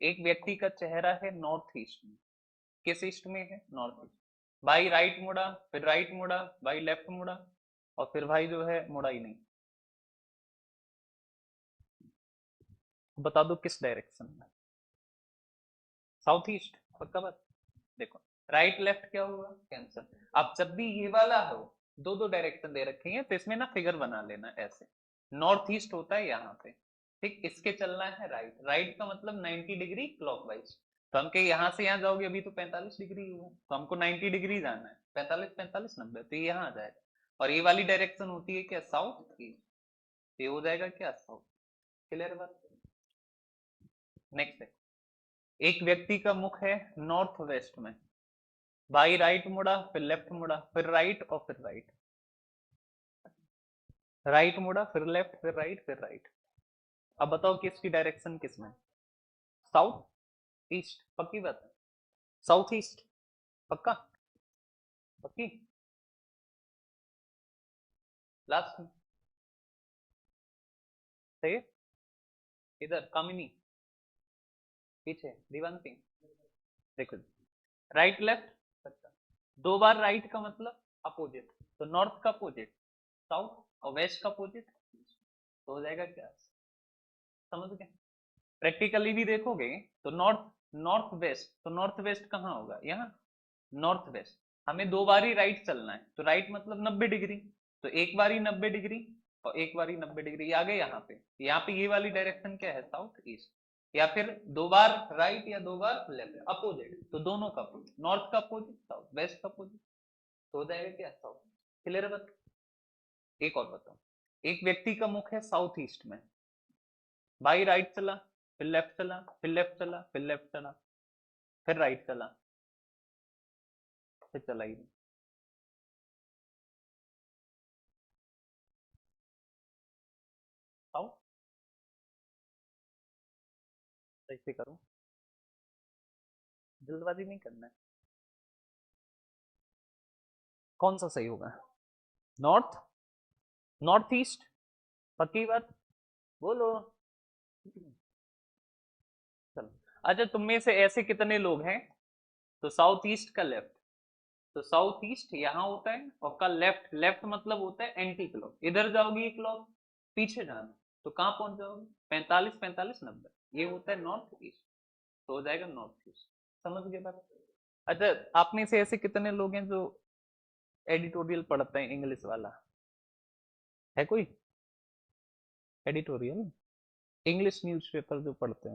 एक व्यक्ति का चेहरा है नॉर्थ ईस्ट में। किस ईस्ट में है? North east. भाई राइट मुड़ा, फिर राइट मुड़ा, भाई लेफ्ट मुड़ा, और फिर भाई जो है मुड़ा ही नहीं। बता दो किस डायरेक्शन में? South east? पक्का बात? देखो, राइट लेफ्ट क्या होगा? कैंसिल। अब जब भी ये वाला हो, दो दो डायरेक्शन दे रखे हैं, तो इसमें ना फिगर बना लेना ऐसे। नॉर्थ ईस्ट होता है यहाँ पे, ठीक, इसके चलना है राइट। राइट का मतलब 90 डिग्री क्लॉकवाइज। तो हम कहे यहाँ से यहाँ जाओगे अभी तो 45 डिग्री हुआ, तो हमको 90 डिग्री जाना है। 45 45 90, तो ये यहाँ आ जाएगा। और ये वाली डायरेक्शन होती है क्या? South east. ये हो जाएगा क्या? साउथ। क्लियर बात? नेक्स्ट है, एक व्यक्ति का मुख है नॉर्थ वेस्ट में। बाई राइट मुड़ा, फिर लेफ्ट मुड़ा, फिर राइट और फिर राइट। राइट मुड़ा, फिर लेफ्ट, फिर राइट, फिर राइट। अब बताओ किसकी डायरेक्शन किस में? South east. पक्की बात है? South east? पक्का? पक्की? लास्ट में सही है? इधर कामिनी, पीछे दीवान सिंह। देखो, राइट लेफ्ट, दो बार राइट का मतलब अपोजिट, तो नॉर्थ का अपोजिट साउथ, और वेस्ट का अपोजिट तो हो जाएगा क्या? समझ गए? प्रैक्टिकली भी देखोगे तो नॉर्थ, नॉर्थ वेस्ट, तो नॉर्थ वेस्ट कहाँ होगा? यहाँ। North west. हमें दो बारी राइट चलना है, तो राइट मतलब 90 डिग्री, तो एक बारी 90 डिग्री और एक बारी 90 डिग्री, आ गए यहाँ पे। यहाँ पे ये वाली डायरेक्शन क्या है? South east. या फिर दो बार राइट या दो बार लेफ्ट अपोजिट, तो दोनों का अपोजिट, नॉर्थ का अपोजिट साउथ, वेस्ट का अपोजिट, तो हो जाएगा क्या? साउथ। क्लियर बात? एक और बताओ। एक व्यक्ति का मुख है साउथ ईस्ट में। भाई राइट चला, फिर लेफ्ट चला, फिर लेफ्ट चला, फिर लेफ्ट चला, फिर राइट चला, फिर चला ही नहीं। आओ ऐसे करो, जल्दबाजी नहीं करना है। कौन सा सही होगा? North, north east? पक्की बात? बोलो। चलो। अच्छा तुम में से ऐसे कितने लोग हैं, तो साउथ ईस्ट का लेफ्ट, तो साउथ ईस्ट यहाँ होता है, और का लेफ्ट, लेफ्ट मतलब होता है एंटी क्लॉक, इधर जाओगी एक क्लॉक पीछे जाना, तो कहाँ पहुंच जाओगे? 45 45 90, ये होता है नॉर्थ ईस्ट, तो हो जाएगा नॉर्थ ईस्ट। समझ गए बात? अच्छा, आप में से ऐसे कितने लोग हैं जो एडिटोरियल पढ़ते हैं इंग्लिश वाला? है कोई एडिटोरियल? इंग्लिश न्यूज़पेपर जो पढ़ते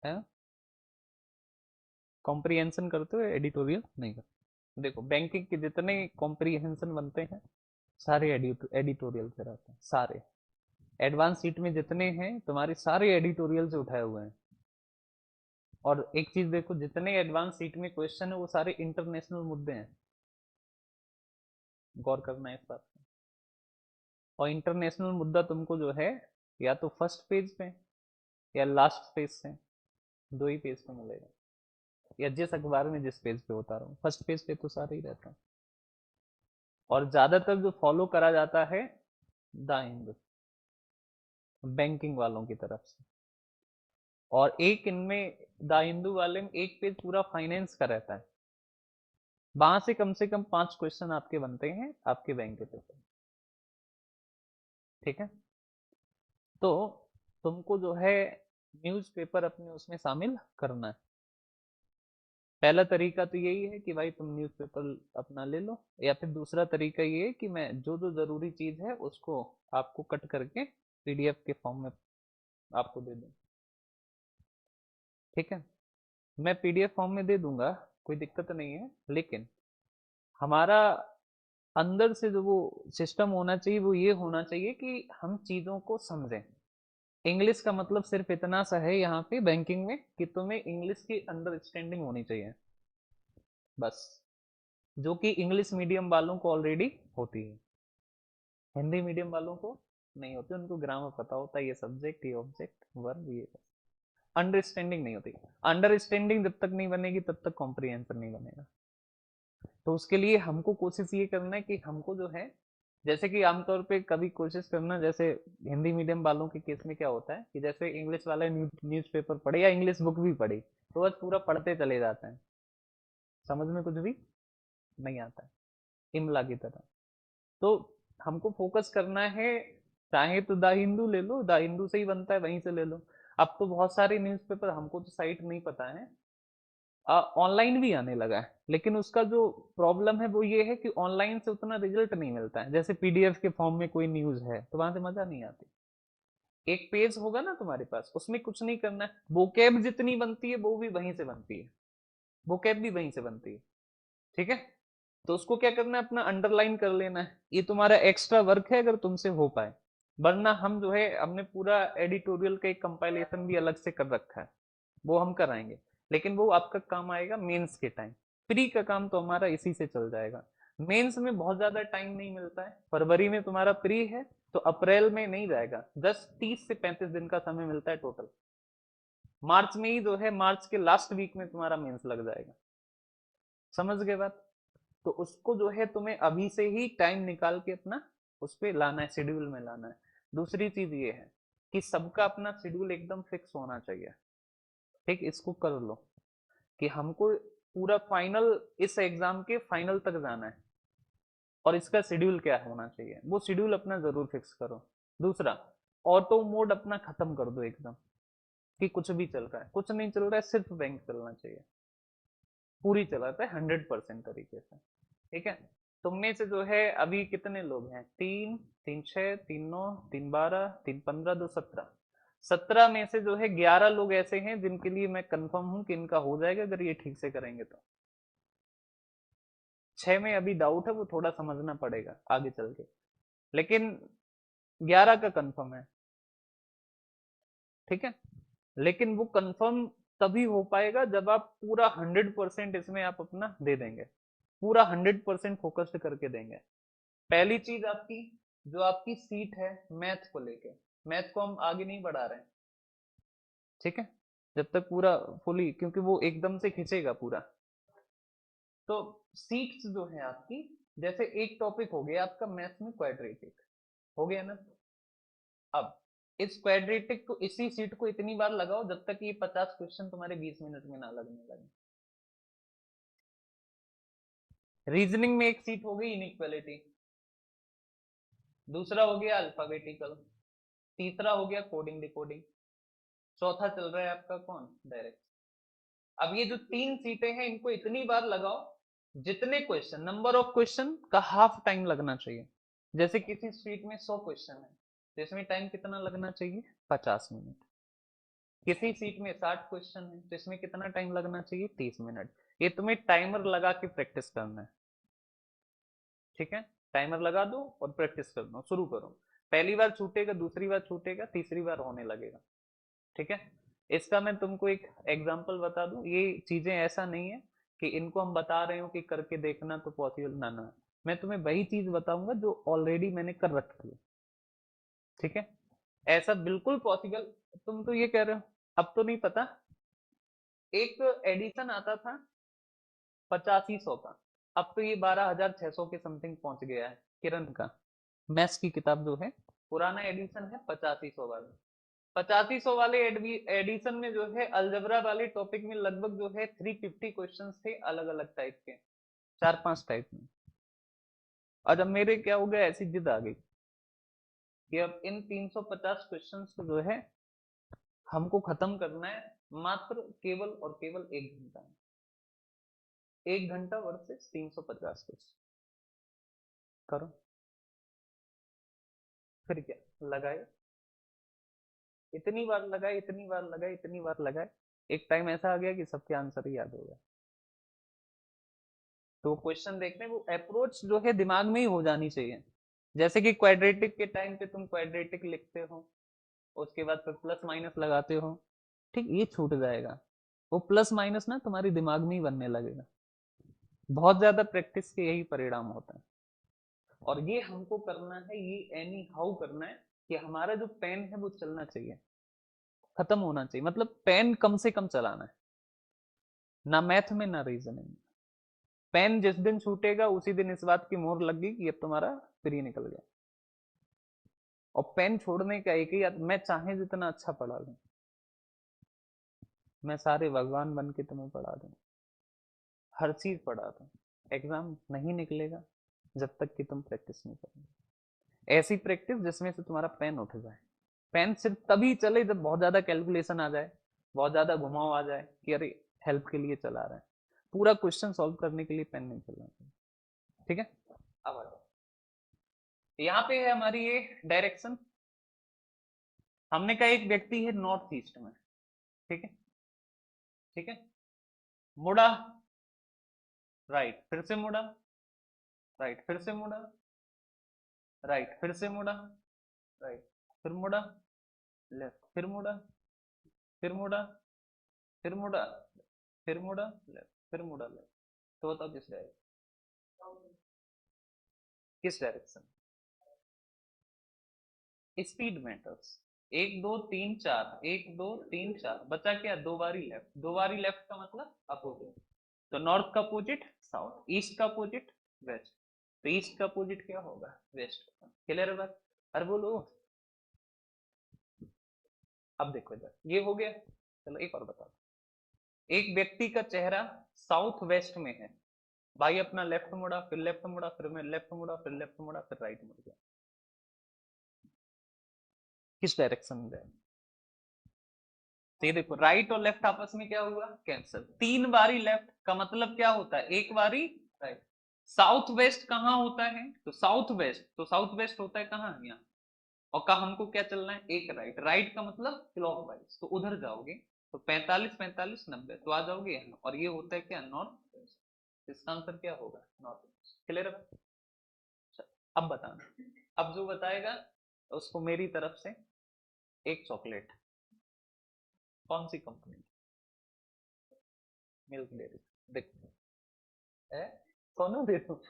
हैं? कॉम्प्रिहेंशन करते हो एडिटोरियल नहीं करते? देखो बैंकिंग के जितने कॉम्प्रिहेंशन बनते हैं सारे एडिटोरियल से रहते हैं, सारे। एडवांस सीट में जितने हैं तुम्हारे सारे एडिटोरियल से उठाए हुए हैं। और एक चीज देखो, जितने एडवांस सीट में क्वेश्चन है वो सारे इंटरनेशनल मुद्दे हैं। गौर करना है इस बात पे। और इंटरनेशनल मुद्दा तुमको जो है या तो फर्स्ट पेज पे या लास्ट पेज से, दो ही पेज पे मिलेगा, या जिस अखबार में जिस पेज पे होता रहो, फर्स्ट पेज पे तो सारे ही रहता है। और ज्यादातर जो फॉलो करा जाता है द हिंदू, बैंकिंग वालों की तरफ से। और एक इनमें द हिंदू वाले में एक पेज पूरा फाइनेंस का रहता है, वहां से कम 5 क्वेश्चन आपके बनते हैं आपके बैंक के पेपर। ठीक है, तो तुमको जो है न्यूज़पेपर अपने उसमें शामिल करना है। पहला तरीका तो यही है कि भाई तुम न्यूज़पेपर अपना ले लो, या फिर दूसरा तरीका ये है कि मैं जो जो जरूरी चीज है उसको आपको कट करके पीडीएफ के फॉर्म में आपको दे दूं। ठीक है, मैं पीडीएफ फॉर्म में दे दूंगा, कोई दिक्कत नहीं है, लेकिन हमारा अंदर से जो वो सिस्टम होना चाहिए वो ये होना चाहिए कि हम चीजों को समझें। इंग्लिश का मतलब सिर्फ इतना सा है यहाँ पे बैंकिंग में कि तुम्हें इंग्लिश की अंडरस्टैंडिंग होनी चाहिए, बस, जो कि इंग्लिश मीडियम वालों को ऑलरेडी होती है, हिंदी मीडियम वालों को नहीं होती। उनको ग्रामर पता होता है, ये सब्जेक्ट, ये ऑब्जेक्ट, वर्ब, ये अंडरस्टैंडिंग नहीं होती। अंडरस्टैंडिंग जब तक नहीं बनेगी तब तक कॉम्प्रिहेंशन नहीं बनेगा। तो उसके लिए हमको कोशिश ये करना है कि हमको जो है, जैसे कि आमतौर पे कभी कोशिश करना, जैसे हिंदी मीडियम वालों के केस में क्या होता है कि जैसे इंग्लिश वाला न्यूज़पेपर पढ़े या इंग्लिश बुक भी पढ़ी तो बस पूरा पढ़ते चले जाते हैं, समझ में कुछ भी नहीं आता है, इमला की तरह। तो हमको फोकस करना है, चाहे तो द हिंदू ले लो, द हिंदू से ही बनता है, वहीं से ले लो। अब तो बहुत सारे न्यूज़पेपर, हमको तो साइट नहीं पता है, ऑनलाइन भी आने लगा है, लेकिन उसका जो प्रॉब्लम है वो ये है कि ऑनलाइन से उतना रिजल्ट नहीं मिलता है। जैसे पीडीएफ के फॉर्म में कोई न्यूज है तो वहां से मजा नहीं आती। एक पेज होगा ना तुम्हारे पास, उसमें कुछ नहीं करना है, वोकैब जितनी बनती है वो भी वहीं से बनती है, वोकैब भी वहीं से बनती है। ठीक है, तो उसको क्या करना है, अपना अंडरलाइन कर लेना है, ये तुम्हारा एक्स्ट्रा वर्क है अगर तुमसे हो पाए। वरना हम जो है, हमने पूरा एडिटोरियल का एक कंपाइलेशन भी अलग से कर रखा है, वो हम कराएंगे, लेकिन वो आपका काम आएगा मेंस के टाइम। प्री का काम तो हमारा इसी से चल जाएगा। मेंस में बहुत ज्यादा टाइम नहीं मिलता है, फरवरी में तुम्हारा प्री है तो अप्रैल में नहीं जाएगा, 10 30 से 35 दिन का समय मिलता है टोटल। मार्च में ही जो है, मार्च के लास्ट वीक में तुम्हारा मेंस लग जाएगा, समझ गए बात। तो उसको जो है तुम्हें अभी से ही टाइम निकाल के अपना उस पर लाना है, शेड्यूल में लाना है। दूसरी चीज ये है कि सबका अपना शेड्यूल एकदम फिक्स होना चाहिए। ठीक, इसको कर लो कि हमको पूरा फाइनल, इस एग्जाम के फाइनल तक जाना है, और इसका शेड्यूल क्या होना चाहिए वो शेड्यूल अपना जरूर फिक्स करो। दूसरा, ऑटो मोड अपना खत्म कर दो एकदम, कि कुछ भी चल रहा है, कुछ नहीं चल रहा है, सिर्फ बैंक चलना चाहिए, पूरी चलाता है 100% तरीके से। ठीक है, तुम में से जो है अभी कितने लोग हैं, 3 3 6 3 9 3 12 3 15 2 17, 17 में से जो है 11 लोग ऐसे हैं जिनके लिए मैं कंफर्म हूं कि इनका हो जाएगा अगर ये ठीक से करेंगे तो। 6 में अभी डाउट है, वो थोड़ा समझना पड़ेगा आगे चल के, लेकिन 11 का कंफर्म है। ठीक है, लेकिन वो कंफर्म तभी हो पाएगा जब आप पूरा 100% इसमें आप अपना दे देंगे, पूरा 100% फोकस्ड करके देंगे। पहली चीज आपकी, जो आपकी सीट है मैथ को लेके, मैथ को हम आगे नहीं बढ़ा रहे हैं, ठीक है, जब तक पूरा फुली, क्योंकि वो एकदम से खिंचेगा पूरा। तो सीट्स जो है आपकी, जैसे एक टॉपिक हो गया आपका मैथ में क्वाड्रेटिक, हो गया ना। अब इस क्वाड्रेटिक को, इसी सीट को इतनी बार लगाओ जब तक ये 50 क्वेश्चन तुम्हारे 20 मिनट में ना लगने लगे। रीजनिंग में एक सीट हो गई इनइक्वालिटी, दूसरा हो गया अल्फाबेटिकल, तीसरा हो गया कोडिंग डिकोडिंग, चौथा चल रहा है आपका कौन, डायरेक्ट। अब ये जो 3 सीटें हैं इनको इतनी बार लगाओ जितने क्वेश्चन, नंबर ऑफ क्वेश्चन का हाफ टाइम लगना चाहिए। जैसे किसी सीट में 100 क्वेश्चन है तो इसमें टाइम कितना लगना चाहिए, 50 मिनट। किसी सीट में 60 क्वेश्चन है तो इसमें कितना टाइम लगना चाहिए, 30 मिनट। ये तुम्हें टाइमर लगा के प्रैक्टिस करना है। ठीक है, टाइमर लगा दो और प्रैक्टिस कर दो, शुरू करो। पहली बार छूटेगा, दूसरी बार छूटेगा, तीसरी बार होने लगेगा। ठीक है, इसका मैं तुमको एक एग्जांपल बता दूं, ये चीजें ऐसा नहीं है कि इनको हम बता रहे हो कि करके देखना तो पॉसिबल ना ना, मैं तुम्हें वही चीज बताऊंगा जो ऑलरेडी मैंने कर रखी है। ठीक है, ऐसा बिल्कुल पॉसिबल। तुम तो ये कह रहे हो, अब तो नहीं पता, एक एडिशन आता था 8500 का, अब तो ये 12,600 के समथिंग पहुंच गया है, किरण का मैथ्स की किताब जो है, पुराना एडिशन है 8500 वाला। 8500 वाले एडिशन में जो है अलजबरा वाले टॉपिक में लगभग जो है 350 क्वेश्चंस थे अलग अलग टाइप के, 4 5 टाइप में। और जब मेरे क्या हो गया, ऐसी जिद आ गई, कि अब इन 350 क्वेश्चंस को जो है हमको खत्म करना है मात्र केवल और केवल 1 घंटा में। 1 घंटा वर्सेस 350 क्वेश्चन। करो फिर क्या लगाए, इतनी बार लगाए, इतनी बार लगाए, इतनी बार लगाए, एक टाइम ऐसा आ गया कि सबके आंसर ही याद हो गया। तो क्वेश्चन देखने वो अप्रोच जो है दिमाग में ही हो जानी चाहिए। जैसे कि क्वाड्रेटिक के टाइम पे तुम क्वाड्रेटिक लिखते हो, उसके बाद फिर प्लस माइनस लगाते हो, ठीक, ये छूट जाएगा। वो प्लस माइनस ना तुम्हारी दिमाग में ही बनने लगेगा। बहुत ज्यादा प्रैक्टिस के यही परिणाम होता है। और ये हमको करना है, ये एनी हाउ करना है कि हमारा जो पेन है वो चलना चाहिए, खत्म होना चाहिए। मतलब पेन कम से कम चलाना है, ना मैथ में ना रीजनिंग में। पेन जिस दिन छूटेगा उसी दिन इस बात की मोहर लग गई कि अब तुम्हारा फ्री निकल गया। और पेन छोड़ने का एक ही मैं चाहे जितना अच्छा पढ़ा दूं, मैं सारे भगवान बन के तुम्हें पढ़ा दूं, हर चीज पढ़ा दूं, एग्जाम नहीं निकलेगा जब तक कि तुम प्रैक्टिस नहीं करोगे। ऐसी प्रैक्टिस जिसमें से तुम्हारा पेन उठ जाए। पेन सिर्फ तभी चले जब बहुत ज्यादा कैलकुलेशन आ जाए, बहुत ज्यादा घुमाव आ जाए कि अरे हेल्प के लिए चला रहा है। पूरा क्वेश्चन सॉल्व करने के लिए पेन नहीं चलना चाहिए। ठीक है, अब आ जाओ। यहाँ पे है हमारी ये डायरेक्शन। हमने कहा एक व्यक्ति है नॉर्थ ईस्ट में, ठीक है, ठीक है, मुड़ा, राइट, फिर से मुड़ा, राइट, फिर से मुड़ा, राइट, फिर से मुड़ा, राइट, फिर मुड़ा, लेफ्ट, फिर मुड़ा, फिर मुड़ा, फिर मुड़ा, फिर मुड़ा लेफ्ट, फिर मुड़ा लेफ्ट। तो बताओ किस डायरेक्शन, किस डायरेक्शन? Speed matters. एक दो तीन चार, एक दो तीन चार, बचा क्या? दो बारी लेफ्ट, दो बारी लेफ्ट का मतलब अपोजिट। तो नॉर्थ का अपोजिट साउथ, ईस्ट का अपोजिट वेस्ट। तो ईस्ट का अपोजिट क्या होगा? वेस्ट। क्लियर है बात? अरे बोलो। अब देखो इधर, ये हो गया। चलो एक और बताओ। एक व्यक्ति का चेहरा साउथ वेस्ट में है, भाई अपना लेफ्ट मुड़ा, फिर लेफ्ट मुड़ा, फिर मैं लेफ्ट मुड़ा, फिर लेफ्ट मुड़ा, फिर राइट मुड़ गया। किस डायरेक्शन में जाए? तो ये देखो राइट और लेफ्ट आपस में क्या हुआ? कैंसिल। तीन बारी लेफ्ट का मतलब क्या होता है? एक बारी राइट। साउथ वेस्ट कहाँ होता है? तो साउथ वेस्ट, तो साउथ वेस्ट होता है कहाँ? यहाँ। और कहा हमको क्या चलना है? एक राइट। राइट का मतलब क्लॉकवाइज, तो उधर जाओगे तो 45 45 90, तो आ जाओगे यहाँ। और ये होता है क्या? North west. इसका आंसर क्या होगा? North west. क्लियर है? अब बताना, अब जो बताएगा उसको मेरी तरफ से एक चॉकलेट। कौन सी कंपनी? Milk dairy. देखो है, कौन दे दो।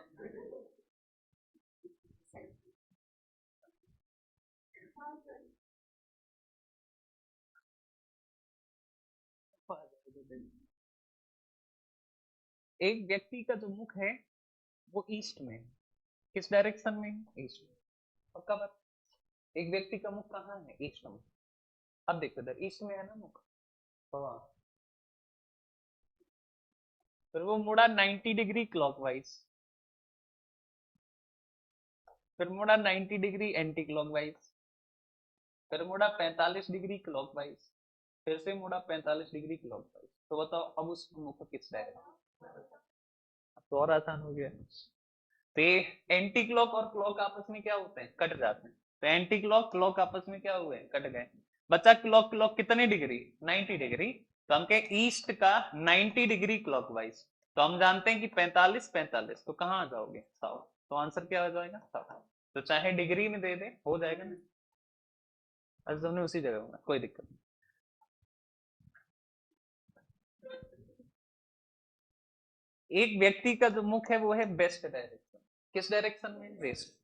एक व्यक्ति का जो मुख है वो ईस्ट में है। किस डायरेक्शन में है? ईस्ट में। पक्का बात? एक व्यक्ति का मुख कहाँ है? ईस्ट में। अब देखो इधर ईस्ट में है ना मुख, हाँ। फिर वो मुड़ा 90 डिग्री क्लॉकवाइज, फिर मुड़ा 90 डिग्री एंटी क्लॉकवाइज, फिर मुड़ा 45 डिग्री क्लॉकवाइज, फिर से मुड़ा 45 डिग्री क्लॉकवाइज। तो बताओ अब उस मुख किस डायरेक्शन? तो और आसान हो गया। तो ये एंटी क्लॉक और क्लॉक आपस में क्या होते हैं? कट जाते हैं। तो एंटी क्लॉक क्लॉक आपस में क्या हुए? कट गए। बचा क्लॉक, क्लॉक कितने डिग्री? 90 डिग्री। तो हम कहें ईस्ट का 90 डिग्री क्लॉकवाइज। तो हम जानते हैं कि 45 45, तो कहाँ आ जाओगे? साउथ। तो आंसर क्या हो जाएगा? साउथ। तो चाहे डिग्री में दे दे, हो जाएगा ना। अच्छा तुमने उसी जगह होगा, कोई दिक्कत नहीं। एक व्यक्ति का जो मुख है वो है वेस्ट डायरेक्शन। किस डायरेक्शन में? वेस्ट।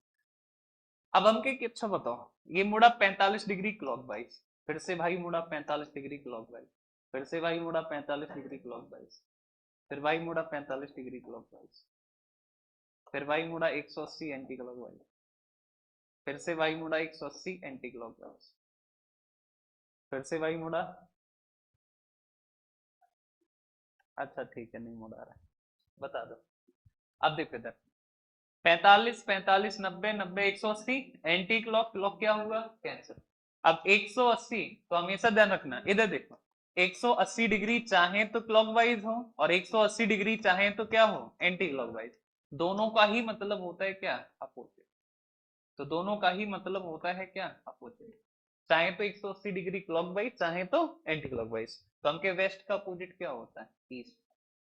अब हम के अच्छा बताओ, ये मुड़ा 45 डिग्री क्लॉकवाइज, फिर से भाई मुड़ा 45 डिग्री क्लॉकवाइज, फिर से भाई मुड़ा 45 डिग्री क्लॉकवाइज, फिर भाई मुड़ा 45 डिग्री क्लॉकवाइज, फिर भाई मुड़ा 180 एंटी क्लॉकवाइज, फिर से भाई मुड़ा 180 एंटी क्लॉकवाइज, फिर से भाई मुड़ा। अच्छा ठीक है, नहीं मुड़ा रहा है, बता दो। अब देखो इधर, 45 45 90 90 180 एंटी क्लॉक, क्लॉक क्या होगा, कैंसिल। अब 180 तो हमेशा ध्यान रखना, इधर देखो 180 डिग्री चाहे तो क्लॉकवाइज हो और 180 डिग्री चाहे तो क्या हो, एंटी क्लॉकवाइज। दोनों का ही मतलब होता है क्या, अपोजिट। तो दोनों का ही मतलब होता है क्या, अपोजिट। चाहे तो 180 डिग्री क्लॉकवाइज, चाहे तो एंटी क्लॉकवाइज। तो हमके वेस्ट का अपोजिट क्या होता है, ईस्ट।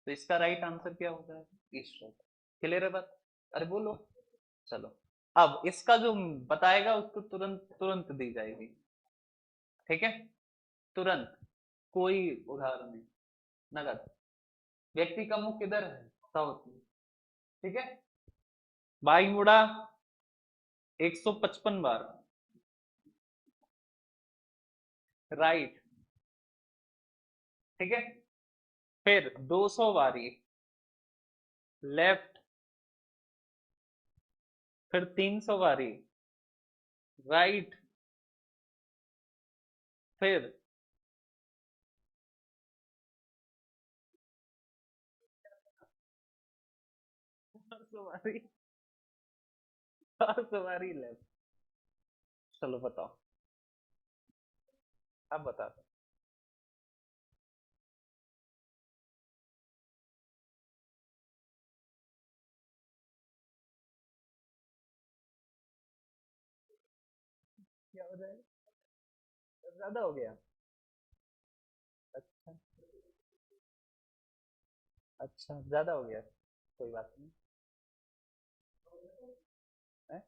तो इसका राइट आंसर क्या होता है, ईस्ट होता है। क्लियर है बात, अरे बोलो। चलो, अब इसका जो बताएगा उसको तुरंत तुरंत दी जाएगी, ठीक है, तुरंत, कोई उधार नहीं, नगद। व्यक्ति का मुख किधर है, साउथ में, ठीक है। बाई मुड़ा 155 बार, राइट, ठीक है। फिर 200 बारी लेफ्ट, फिर 300 बारी राइट, फिर 400 बारी, 400 बारी लेफ्ट। चलो बताओ, अब बता दो। क्या हो जाएगा, ज्यादा हो गया। अच्छा, अच्छा ज्यादा हो गया, कोई बात नहीं है?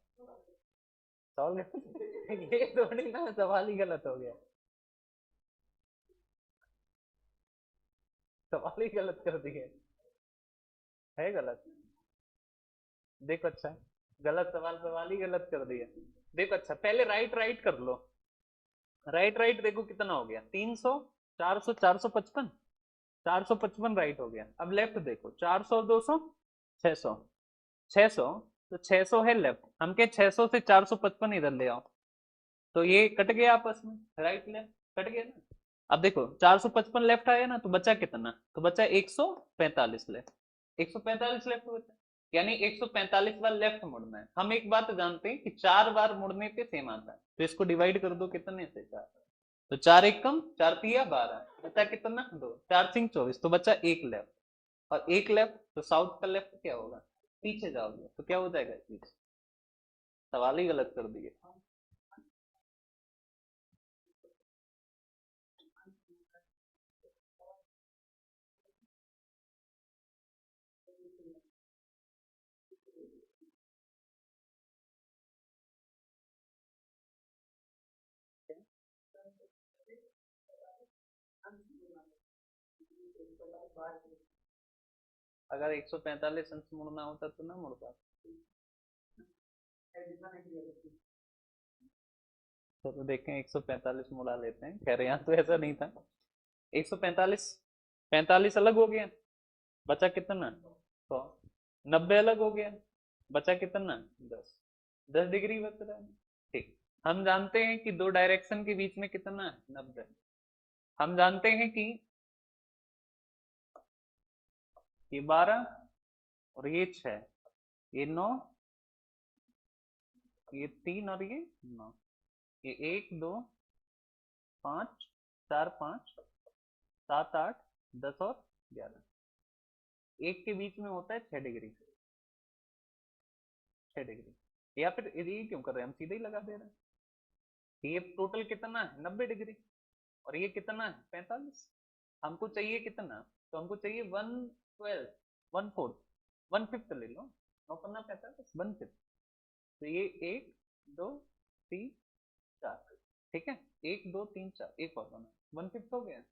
सवाल ये थोड़ी ना, सवाल ही गलत हो गया, सवाल ही गलत कर दिए, है गलत। देखो अच्छा, गलत सवाल, सवाल ही गलत कर दिया। देखो अच्छा, पहले राइट राइट कर लो। राइट राइट देखो कितना हो गया, 300, 400, 455, 455 राइट हो गया। अब लेफ्ट देखो, 400, 200, 600, 600, तो 600 है लेफ्ट, हम के 600 से 455 इधर ले आओ, तो ये कट गया आपस में, राइट लेफ्ट कट गया ना। अब देखो 455 लेफ्ट आया ना, तो बचा कितना, तो बचा 145 लेफ्ट, 145 लेफ्ट बचा, यानी 145 बार लेफ्ट मुड़ना है। हम एक बात जानते हैं कि 4 बार मुड़ने पे सेम आता है, तो इसको डिवाइड कर दो कितने से, 4। तो 4 एक कम, 4 तिया 12, बचा कितना, 2, 4 सिंह 24, तो बचा एक लेफ्ट। और एक लेफ्ट, तो साउथ का लेफ्ट क्या होगा, पीछे जाओगे तो क्या हो जाएगा, पीछे। सवाल ही गलत कर दिए। अगर 145 अंश मुड़ना होता तो ना मुड़ पाता। तो देखें, 145 मुड़ा लेते हैं, कह रहे यहाँ तो ऐसा नहीं था। 145, 45 अलग हो गया, बचा कितना, 100। 90 अलग हो गया, बचा कितना, 10, 10 डिग्री बच रहा है, ठीक। हम जानते हैं कि दो डायरेक्शन के बीच में कितना है, 90। हम जानते हैं कि ये 12 और ये 6, ये 9, ये 3 और ये 9, ये 1 2 5 4 5 7 8 10 और 11, एक के बीच में होता है 6 डिग्री, 6 डिग्री। या फिर ये क्यों कर रहे हैं, हम सीधे ही लगा दे रहे हैं। ये टोटल कितना है, 90 डिग्री, और ये कितना है, 45। हमको चाहिए कितना, तो हमको चाहिए 1/12, 1/4, 1/5 ले लो, 9 5 45, 1/5। तो ये 1 2 3 4, ठीक है, 1 2 3 4, एक और बना, 1/5 हो गया।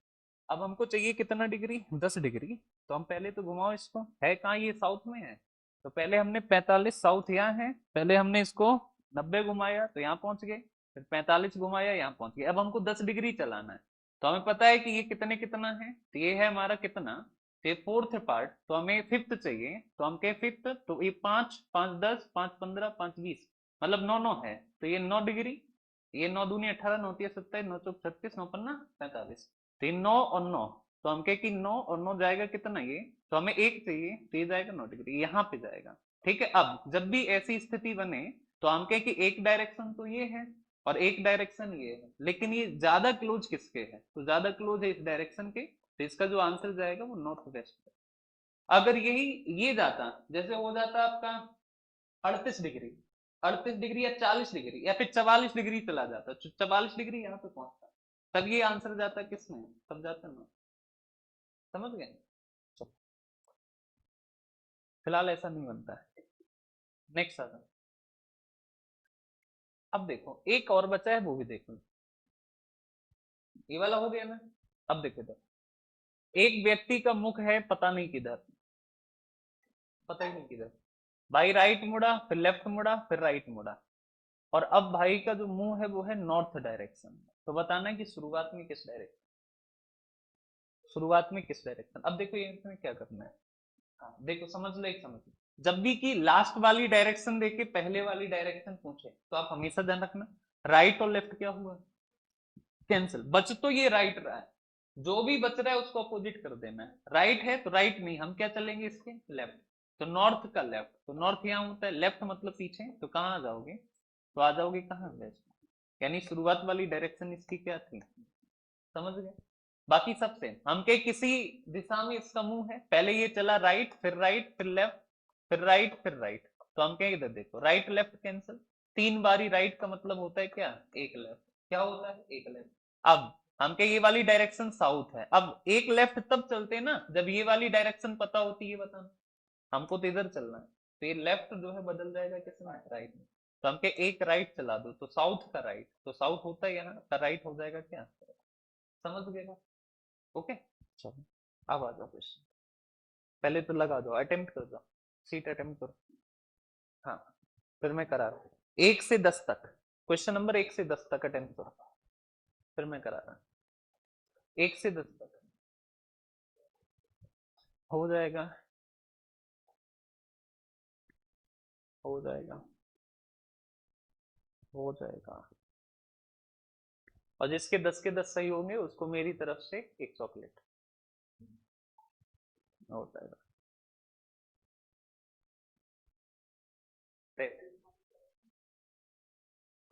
अब हमको चाहिए कितना डिग्री, 10 डिग्री। तो हम पहले तो घुमाओ इसको, है कहाँ, ये साउथ में है। तो पहले हमने 45, साउथ यहाँ है, पहले हमने इसको 90 घुमाया तो यहाँ पहुंच गए, फिर 45 घुमाया यहाँ पहुंच गए। अब हमको 10 डिग्री चलाना है, तो हमें पता है कि ये कितने कितना है, तो ये है हमारा कितना, तो ये फोर्थ पार्ट, तो हमें फिफ्थ चाहिए, तो हम कहे फिफ्थ, तो ये 5 5 10 5 15 5 20, मतलब 9 9 है, तो ये 9 डिग्री। ये 9 दूनी 18, 9 तिया 27, 9 चौक 36, 9 पन्ना 45, तो ये 9 और 9, तो हम कहे कि 9 और 9 जाएगा कितना, ये तो हमें एक चाहिए, तो ये जाएगा 9 डिग्री, यहाँ पे जाएगा। ठीक है, अब जब भी ऐसी स्थिति बने तो हम कहें कि एक डायरेक्शन तो ये है और एक डायरेक्शन ये है, लेकिन ये ज्यादा क्लोज किसके है, तो ज्यादा क्लोज है इस डायरेक्शन के, तो इसका जो आंसर जाएगा वो नॉर्थ वेस्ट है। अगर यही ये जाता, जैसे हो जाता आपका 38 डिग्री, 38 डिग्री या 40 डिग्री या फिर 44 डिग्री चला जाता, 44 डिग्री यहाँ पे पहुंचता, तब ये आंसर जाता किसमें, तब जाता ना। समझ गए? चलो, फिलहाल ऐसा नहीं बनता है। नेक्स्ट आता, अब देखो एक और बचा है, वो भी देखो। ये वाला हो गया ना। अब देखो तो, एक व्यक्ति का मुख है पता नहीं किधर, पता ही नहीं किधर, भाई राइट मुड़ा, फिर लेफ्ट मुड़ा, फिर राइट मुड़ा, और अब भाई का जो मुंह है वो है नॉर्थ डायरेक्शन। तो बताना है कि शुरुआत में किस डायरेक्शन, शुरुआत में किस डायरेक्शन। अब देखो ये इसमें क्या करना है। हाँ देखो समझ लो, एक समझ लो, जब भी की लास्ट वाली डायरेक्शन देके पहले वाली डायरेक्शन पूछे तो आप हमेशा ध्यान रखना, राइट और लेफ्ट क्या हुआ, कैंसिल, बच तो ये राइट रहा है, जो भी बच रहा है उसको अपोजिट कर देना है, राइट है तो राइट नहीं, हम क्या चलेंगे इसके लेफ्ट, तो नॉर्थ का लेफ्ट, तो नॉर्थ यहाँ होता है, लेफ्ट मतलब पीछे, तो कहाँ आ जाओगे, तो आ जाओगे कहाँ, वेस्ट, यानी शुरुआत वाली डायरेक्शन इसकी क्या थी, समझ गए। बाकी सब सेम, हम के किसी दिशा में इसका मुंह है, पहले ये चला राइट फिर लेफ्ट, फिर राइट फिर राइट, तो हम कहें इधर देखो राइट लेफ्ट कैंसिल, 3 बारी राइट का मतलब होता है क्या, एक लेफ्ट, क्या होता है एक लेफ्ट। अब हम के ये वाली डायरेक्शन साउथ है, अब एक लेफ्ट तब चलते हैं ना जब ये वाली डायरेक्शन पता होती है, बताना, हमको तो इधर चलना है, तो ये लेफ्ट जो है बदल जाएगा किसमें, राइट में, तो हमके एक राइट चला दो, तो साउथ का राइट, तो साउथ होता है यहाँ का राइट हो जाएगा क्या, समझ गए। ओके, चलो अब आ जाओ क्वेश्चन, पहले तो लगा दो, अटेम्प्ट कर दो, सीट अटेम्प्ट करो। हाँ, फिर मैं करा रहा हूँ 1 से 10 तक, क्वेश्चन नंबर 1 से 10 तक अटेम्प्ट करो, फिर मैं करा रहा हूँ 1 से 10 तक, हो जाएगा, हो जाएगा, हो जाएगा, और जिसके 10 के 10 सही होंगे उसको मेरी तरफ से एक चॉकलेट, हो जाएगा।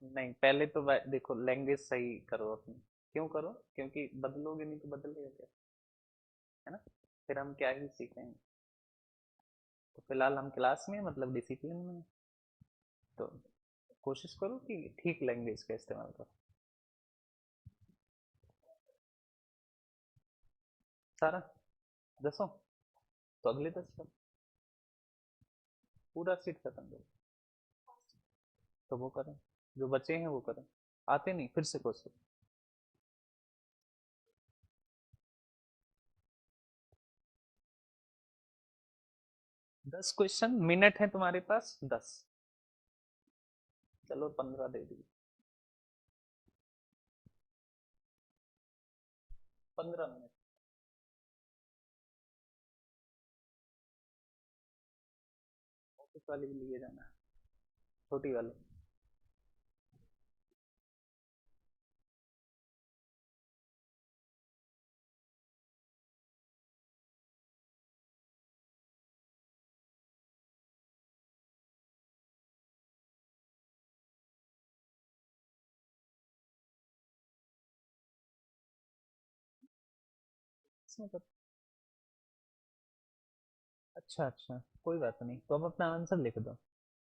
नहीं पहले तो देखो लैंग्वेज सही करो अपनी, क्यों करो, क्योंकि बदलोगे नहीं तो बदलेगा क्या, है ना, फिर हम क्या ही सीखेंगे। तो फिलहाल हम क्लास में मतलब डिसिप्लिन में, तो कोशिश करो कि ठीक लैंग्वेज का इस्तेमाल करो। सारा 10, तो अगले 10 का पूरा सीट खत्म करो, तो वो करें, जो बचे हैं वो करें, आते नहीं फिर से कोशिश। 10 क्वेश्चन, मिनट है तुम्हारे पास 10, चलो 15 दे दी, 15 मिनट। ऑफिस वाले भी लिए जाना, छोटी वाले। इसमें तो अच्छा अच्छा, कोई बात नहीं, तो अब अपना आंसर लिख दो,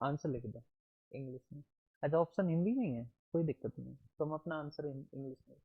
आंसर लिख दो इंग्लिश में। अच्छा ऑप्शन हिंदी में ही है, कोई दिक्कत नहीं, तो हम अपना आंसर इंग्लिश में।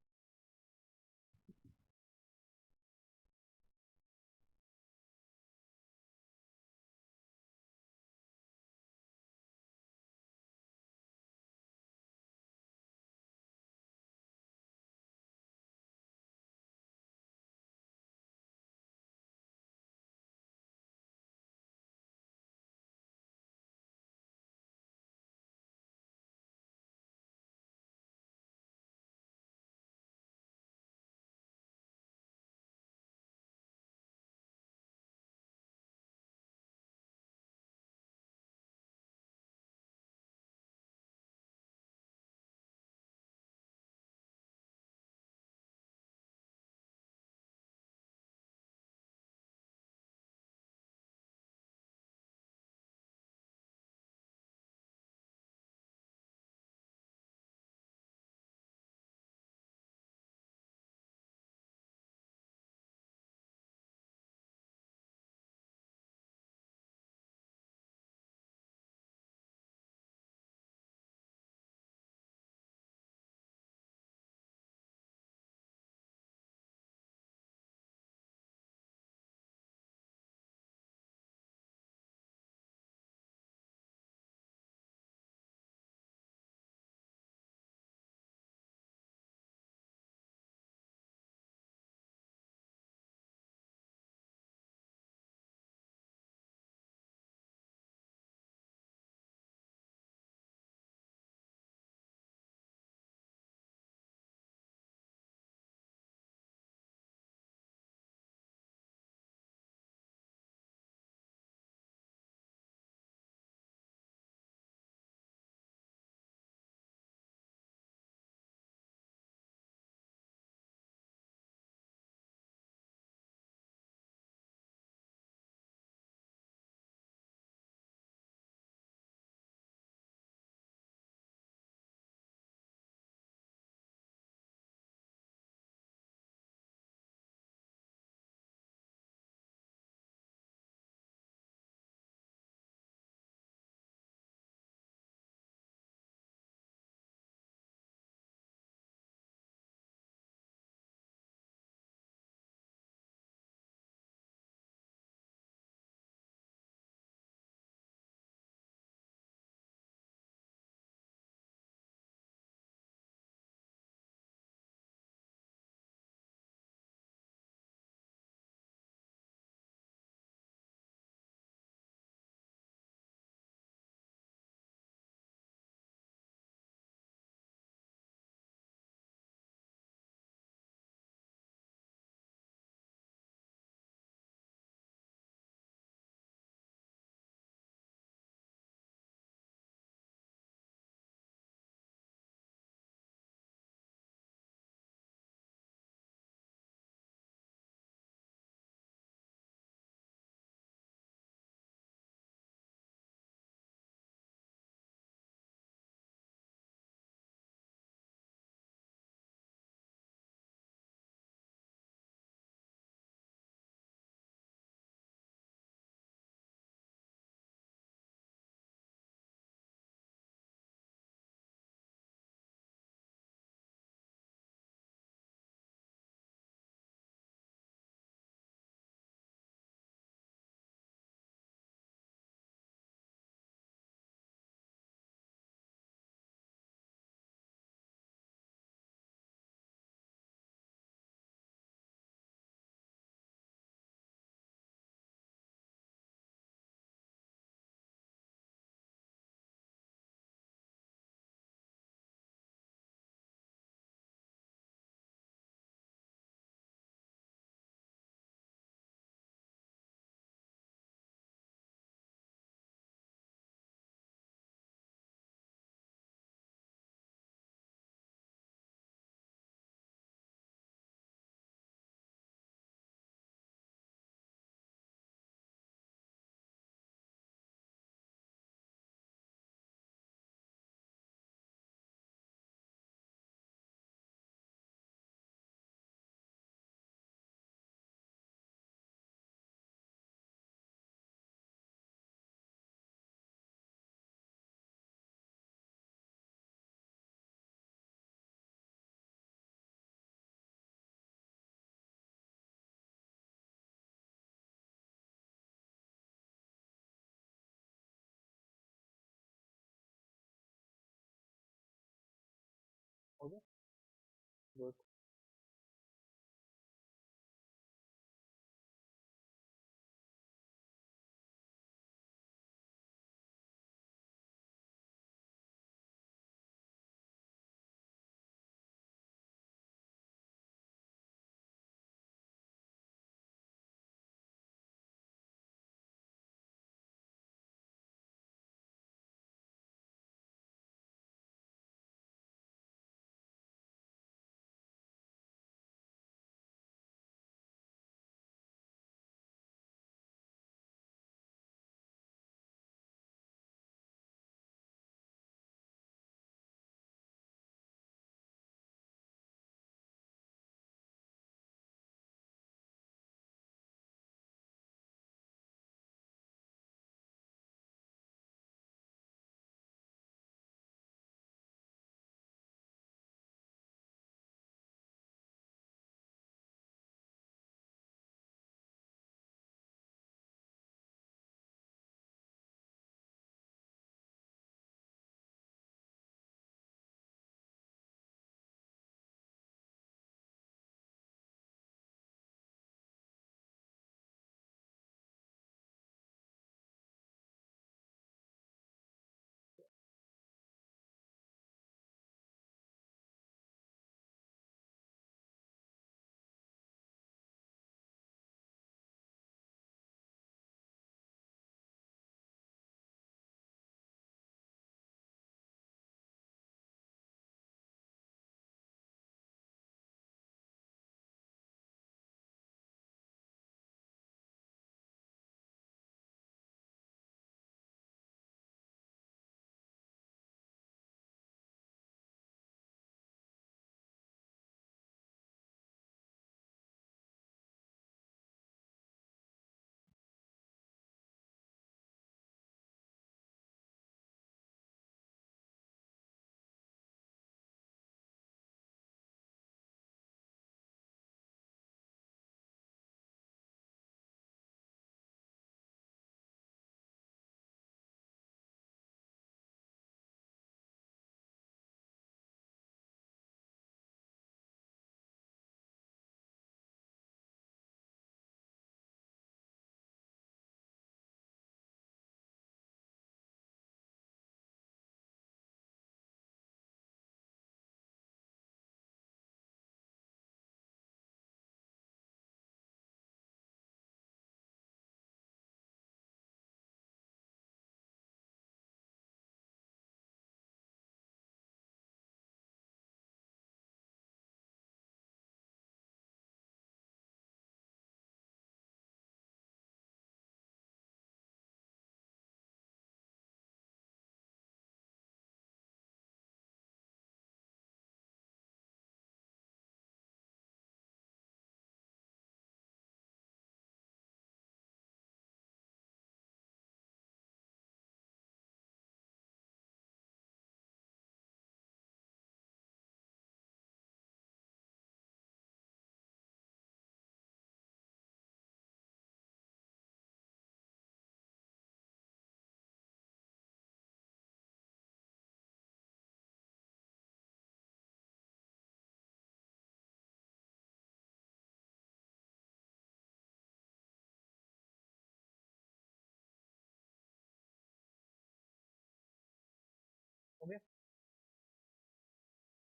हो गया,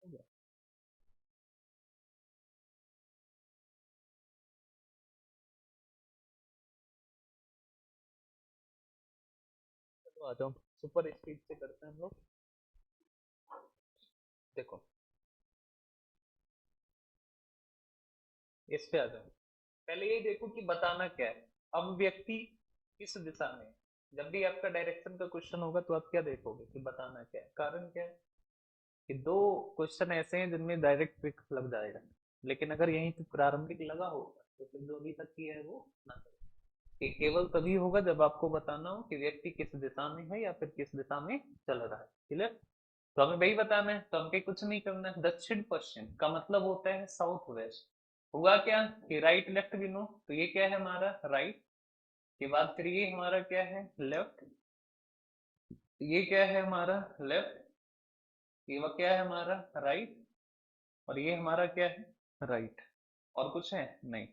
हो गया। तो आ जाओ, सुपर स्पीड से करते हैं हम लोग। देखो इस पे आ जाओ। पहले ये देखो कि बताना क्या है। अब व्यक्ति किस दिशा में है। जब भी आपका डायरेक्शन का क्वेश्चन होगा तो आप क्या देखोगे कि बताना क्या है, कारण क्या है कि दो क्वेश्चन ऐसे हैं जिनमें डायरेक्ट फिक्स लग जाएगा। लेकिन अगर यहीं पे प्रारंभिक लगा होगा तो फिर जो अभी तक किया है वो ना करें। ये केवल तभी होगा जब आपको बताना हो कि व्यक्ति किस दिशा में है या फिर किस दिशा में चल रहा है। क्लियर? तो हमें वही बताना है, तो हमके कुछ नहीं करना है। दक्षिण पश्चिम का मतलब होता है साउथ वेस्ट। हुआ क्या कि राइट लेफ्ट गिनो, तो ये क्या है हमारा राइट, के बाद फिर ये हमारा क्या है लेफ्ट, ये क्या है हमारा लेफ्ट, ये वो क्या है हमारा राइट, और ये हमारा क्या है राइट। और कुछ है नहीं।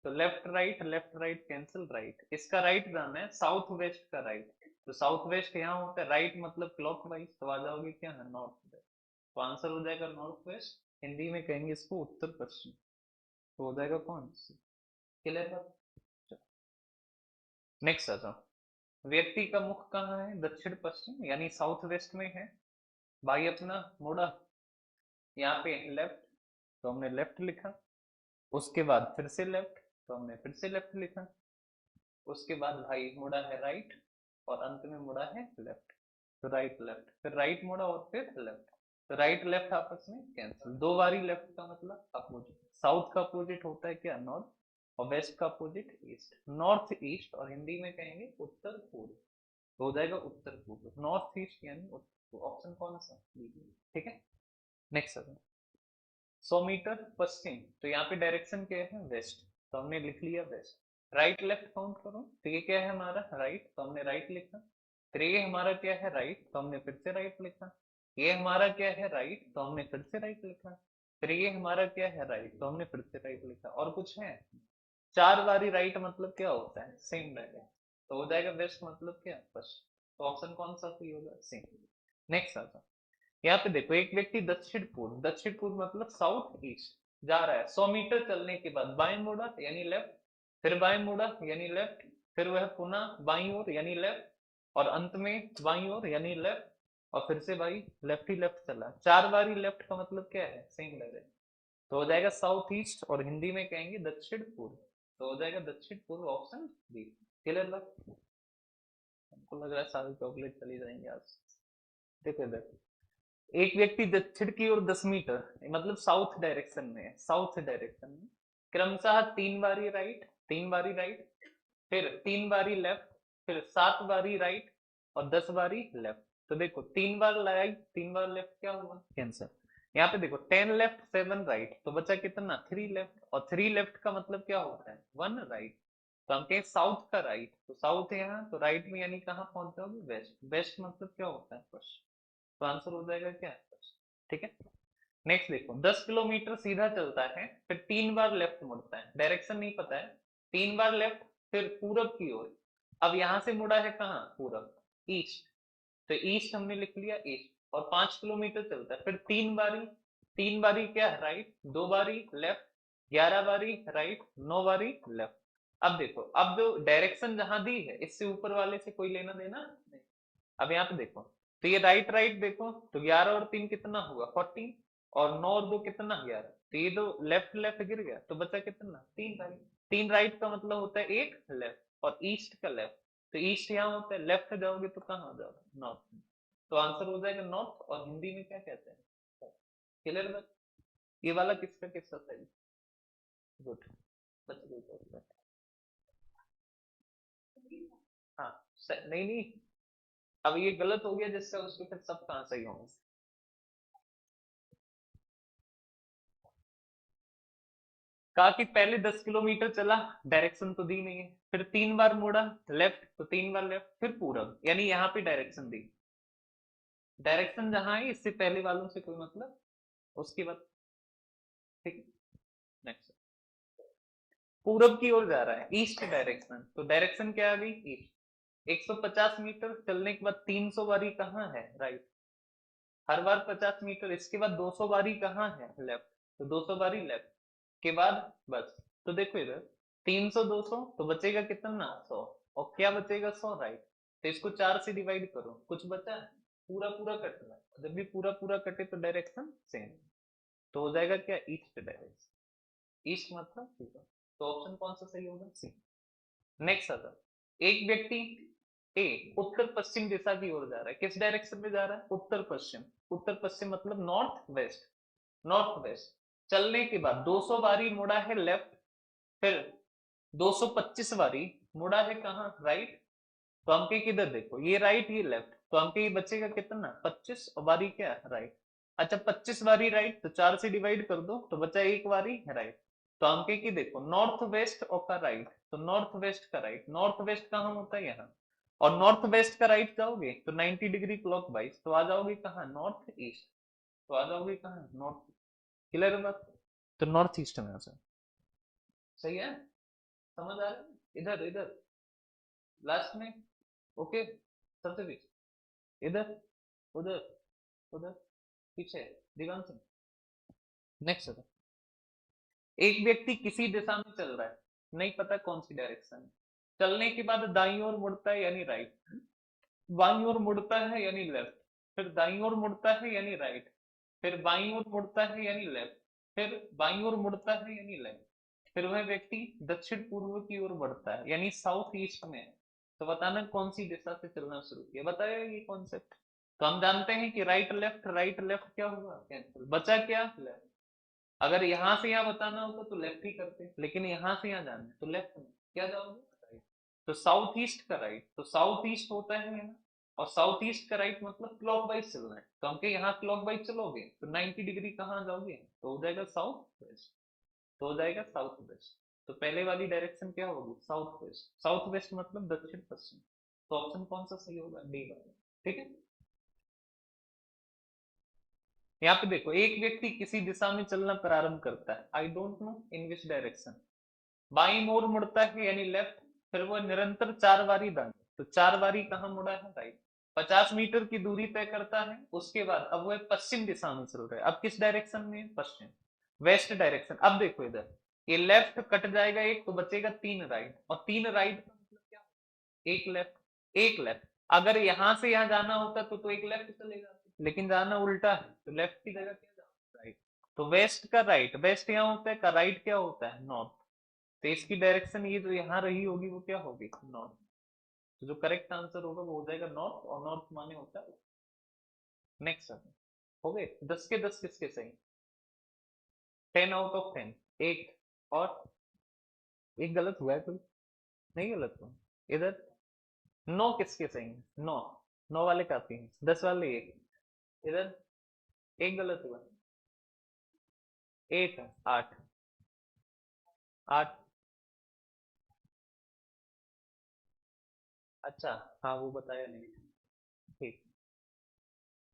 तो लेफ्ट राइट कैंसिल, राइट इसका राइट जाना है, साउथ वेस्ट का राइट। तो साउथ वेस्ट यहाँ होता है, राइट मतलब क्लॉकवाइज, तो आ जाओगे क्या है नॉर्थ वेस्ट। तो आंसर हो जाएगा नॉर्थ वेस्ट। हिंदी में कहेंगे इसको उत्तर पश्चिम। तो हो जाएगा कौन? क्लियर बात? नेक्स्ट आ जाओ। व्यक्ति का मुख कहाँ है? दक्षिण पश्चिम यानी साउथ वेस्ट में है। भाई अपना मुड़ा यहाँ पे लेफ्ट, तो हमने लेफ्ट लिखा। उसके बाद फिर से लेफ्ट, तो हमने फिर से लेफ्ट लिखा। उसके बाद भाई मुड़ा है राइट, और अंत में मुड़ा है लेफ्ट। तो राइट लेफ्ट, फिर राइट मुड़ा और फिर लेफ्ट। तो राइट लेफ्ट आपस में कैंसिल। दो बारी लेफ्ट का मतलब अपोजिट। साउथ का अपोजिट होता है क्या? नॉर्थ। और वेस्ट का अपोजिट ईस्ट। नॉर्थ ईस्ट, और हिंदी में कहेंगे उत्तर पूर्व। तो हो जाएगा उत्तर पूर्व, नॉर्थ ईस्ट यानी उत्तर पूर्व। ऑप्शन कौन सा? ठीक है। नेक्स्ट 100 मीटर पश्चिम, तो यहाँ पे डायरेक्शन क्या है? वेस्ट। तो हमने लिख लिया वेस्ट। राइट लेफ्ट काउंट करो, तो ये क्या है हमारा राइट, तो हमने राइट लिखा। फिर ये हमारा क्या है राइट, तो हमने फिर से राइट लिखा। ये हमारा क्या है राइट, तो हमने फिर से राइट लिखा। फिर ये हमारा क्या है राइट, तो हमने फिर से राइट लिखा। और कुछ है? चार बारी राइट मतलब क्या होता है? सेम रहेगा। तो हो जाएगा वेस्ट मतलब क्या? पश्चिम। तो ऑप्शन कौन सा सही होगा? सेम। नेक्स्ट आता, यहाँ पे देखो एक व्यक्ति दक्षिण पूर्व मतलब साउथ ईस्ट जा रहा है। 100 मीटर चलने के बाद बाएं मुड़ा यानी लेफ्ट, फिर बाएं मुड़ा यानी लेफ्ट, फिर वह पुनः बाईं ओर यानी लेफ्ट, और अंत में बाईं ओर यानी लेफ्ट, और फिर से भाई लेफ्ट ही लेफ्ट चला। चार बारी लेफ्ट का मतलब क्या है? सेम रहेगा। तो हो जाएगा साउथ ईस्ट, और हिंदी में कहेंगे दक्षिण पूर्व। तो हो जाएगा दक्षिण पूर्व, ऑप्शन बी। क्लियर लग? हमको लग रहा है सारी चॉकलेट चली जाएंगे आज। देखो इधर, एक व्यक्ति दक्षिण की ओर 10 मीटर मतलब साउथ डायरेक्शन में है, साउथ डायरेक्शन में क्रमशः 3 बारी राइट, 3 बारी राइट, फिर 3 बारी लेफ्ट, फिर 7 बारी राइट, और 10 बारी लेफ्ट। तो देखो 3 बार राइट 3 बार लेफ्ट क्या हुआ? कैंसर। यहाँ पे देखो 10 लेफ्ट 7 राइट, तो बचा कितना? 3 लेफ्ट, और 3 लेफ्ट का मतलब क्या होता है? 1 राइट। तो हम कहें साउथ का राइट, तो साउथ है यहाँ, तो राइट में यानी कहाँ पहुंच जाओगे? वेस्ट। वेस्ट मतलब क्या होता है? पश्चिम। तो आंसर हो जाएगा क्या? ठीक है। नेक्स्ट देखो 10 किलोमीटर सीधा चलता है, फिर 3 बार लेफ्ट मुड़ता है, डायरेक्शन नहीं पता है। 3 बार लेफ्ट, फिर पूरब की ओर। अब यहां से मुड़ा है कहाँ? पूरब, ईस्ट। तो ईस्ट हमने लिख लिया ईस्ट। और 5 किलोमीटर चलता है, फिर 3 बारी, 3 बारी क्या है? राइट, 2 बारी लेफ्ट, 11 बारी राइट, 9 बारी लेफ्ट। अब देखो, अब जो डायरेक्शन जहां दी है इससे ऊपर वाले से कोई लेना देना नहीं। अब यहाँ पे देखो, तो ये राइट राइट देखो, तो 11 और 3 कितना हुआ? 14। और 9 और 2 कितना? 11। तो ये तो लेफ्ट लेफ्ट गिर गया, तो बचा कितना? 3 राइट। 3 राइट का मतलब होता है एक लेफ्ट, और ईस्ट का लेफ्ट। तो ईस्ट यहाँ होता है, लेफ्ट जाओगे तो कहाँ हो जाओगे? नॉर्थ। तो आंसर हो जाएगा नॉर्थ, और हिंदी में क्या कहते हैं? क्लियर बात? ये वाला किसका किसका सही? गुड। बच गई। हाँ, नहीं नहीं, अब ये गलत हो गया जिससे उसके फिर सब कहाँ सही होंगे? कहा कि पहले 10 किलोमीटर चला, डायरेक्शन तो दी नहीं है, फिर 3 बार मुड़ा लेफ्ट, तो 3 बार लेफ्ट, फिर पूरब यानी यहाँ पे डायरेक्शन दी। डायरेक्शन जहां है इससे पहले वालों से कोई मतलब, उसके बाद। ठीक। नेक्स्ट, पूरब की ओर जा रहा है, ईस्ट डायरेक्शन, तो डायरेक्शन क्या आ गई? ईस्ट। 150 मीटर चलने के बाद 300 बारी कहाँ है? राइट। हर बार 50 मीटर, इसके बाद 200 बारी कहाँ है, लेफ्ट, तो 200 बारी लेफ्ट के बाद बस। तो देखो इधर 300 200 तो बचेगा कितना, 100, और क्या बचेगा, 100 राइट। तो इसको 4 से डिवाइड करो, कुछ बचा है, पूरा पूरा कटना है, जब भी पूरा पूरा कटे तो डायरेक्शन सेम, तो हो जाएगा क्या, ईस्ट डायरेक्शन, ईस्ट मतलब ठीक है। तो ऑप्शन कौन सा सही होगा, सी। नेक्स्ट आता, एक व्यक्ति ए उत्तर पश्चिम दिशा की ओर जा रहा है, किस डायरेक्शन में जा रहा है, उत्तर पश्चिम, उत्तर पश्चिम मतलब नॉर्थ वेस्ट, नॉर्थ वेस्ट। चलने के बाद 200 बारी मुड़ा है लेफ्ट, फिर 225 बारी मुड़ा है कहाँ, राइट। तो हमके किधर देखो, ये राइट ये लेफ्ट, तो हमके ये बचेगा कितना, 25, और बारी क्या है, राइट। अच्छा 25 बारी राइट, तो 4 से डिवाइड कर दो, तो बचा एक बारी राइट। तो हमके की देखो, नॉर्थ वेस्ट और का राइट, तो नॉर्थ वेस्ट का राइट, नॉर्थ वेस्ट कहाँ होता है, यहाँ। और नॉर्थ वेस्ट का राइट जाओगे तो 90 डिग्री क्लॉक वाइज, तो आ जाओगे कहाँ, नॉर्थ ईस्ट, तो आ जाओगे कहाँ, नॉर्थ। क्लियर है बात, तो नॉर्थ ईस्ट में आ जाए, सही है, समझ आ रहा है, इधर इधर लास्ट में, ओके, सबसे पीछे, इधर, उधर, उधर, पीछे, दिवान सिंह। नेक्स्ट, एक व्यक्ति किसी दिशा में चल रहा है, नहीं पता कौन सी डायरेक्शन है, चलने के बाद दाईं ओर मुड़ता है यानी राइट, बाईं ओर मुड़ता है यानी लेफ्ट, फिर दाईं ओर मुड़ता है यानी राइट, फिर बाईं ओर मुड़ता है यानी लेफ्ट, फिर बाईं ओर मुड़ता है यानी लेफ्ट, फिर वह व्यक्ति दक्षिण पूर्व की ओर बढ़ता है यानी साउथ ईस्ट में है। तो बताना कौन सी दिशा से चलना शुरू किया, बताया ये कॉन्सेप्ट। तो हम जानते हैं कि राइट लेफ्ट क्या हुआ, कैंसिल, बचा क्या, लेफ्ट। अगर यहां से यहाँ बताना होता तो लेफ्ट ही करते, लेकिन यहां से यहाँ जाना है तो लेफ्ट में क्या जाओगे, राइट। तो साउथ ईस्ट का राइट, तो साउथ ईस्ट होता है यहाँ, और साउथ ईस्ट का राइट मतलब क्लॉकवाइज चलना है, तो हमके यहाँ क्लॉकवाइज चलोगे तो 90 डिग्री कहाँ जाओगे, तो हो जाएगा साउथ वेस्ट, तो हो जाएगा साउथ वेस्ट। तो पहले वाली डायरेक्शन क्या होगी, साउथ वेस्ट, साउथ वेस्ट मतलब दक्षिण पश्चिम। तो ऑप्शन कौन सा सही होगा, डी वाला, ठीक है। यहाँ पे देखो, एक व्यक्ति किसी दिशा में चलना प्रारंभ करता है, I don't know in which direction, बाईं ओर मुड़ता है यानी लेफ्ट, फिर वो निरंतर 4 बारी दाएं, तो 4 बारी कहाँ मुड़ा है, राइट। 50 मीटर की दूरी तय करता है, उसके बाद अब वो पश्चिम दिशा में चल रहा है, अब किस डायरेक्शन में, पश्चिम, वेस्ट डायरेक्शन। अब देखो इधर, ये लेफ्ट कट जाएगा एक, तो बचेगा 3 राइट, और 3 राइट का मतलब क्या, एक लेफ्ट, एक लेफ्ट। अगर यहां से यहाँ जाना होता तो एक लेफ्ट चलेगा, लेकिन जाना उल्टा है, तो लेफ्ट की जगह क्या जाओ, राइट। तो वेस्ट का राइट, वेस्ट यहाँ होता है, का राइट क्या होता है, नॉर्थ। तो इसकी डायरेक्शन ये जो यहाँ रही होगी वो क्या होगी, नॉर्थ। तो जो करेक्ट आंसर होगा वो हो जाएगा नॉर्थ, और नॉर्थ माने होता है। नेक्स्ट हो गए 10 के 10 किसके सही, 10 आउट ऑफ 10, एक, और एक गलत हुआ है कोई, नहीं गलत हुआ, इधर 9 किसके सही है, 9, 9 वाले काफी हैं, 10 वाले एक, इधर एक गलत हुआ, एक, 8, 8, अच्छा, हाँ वो बताया नहीं, ठीक,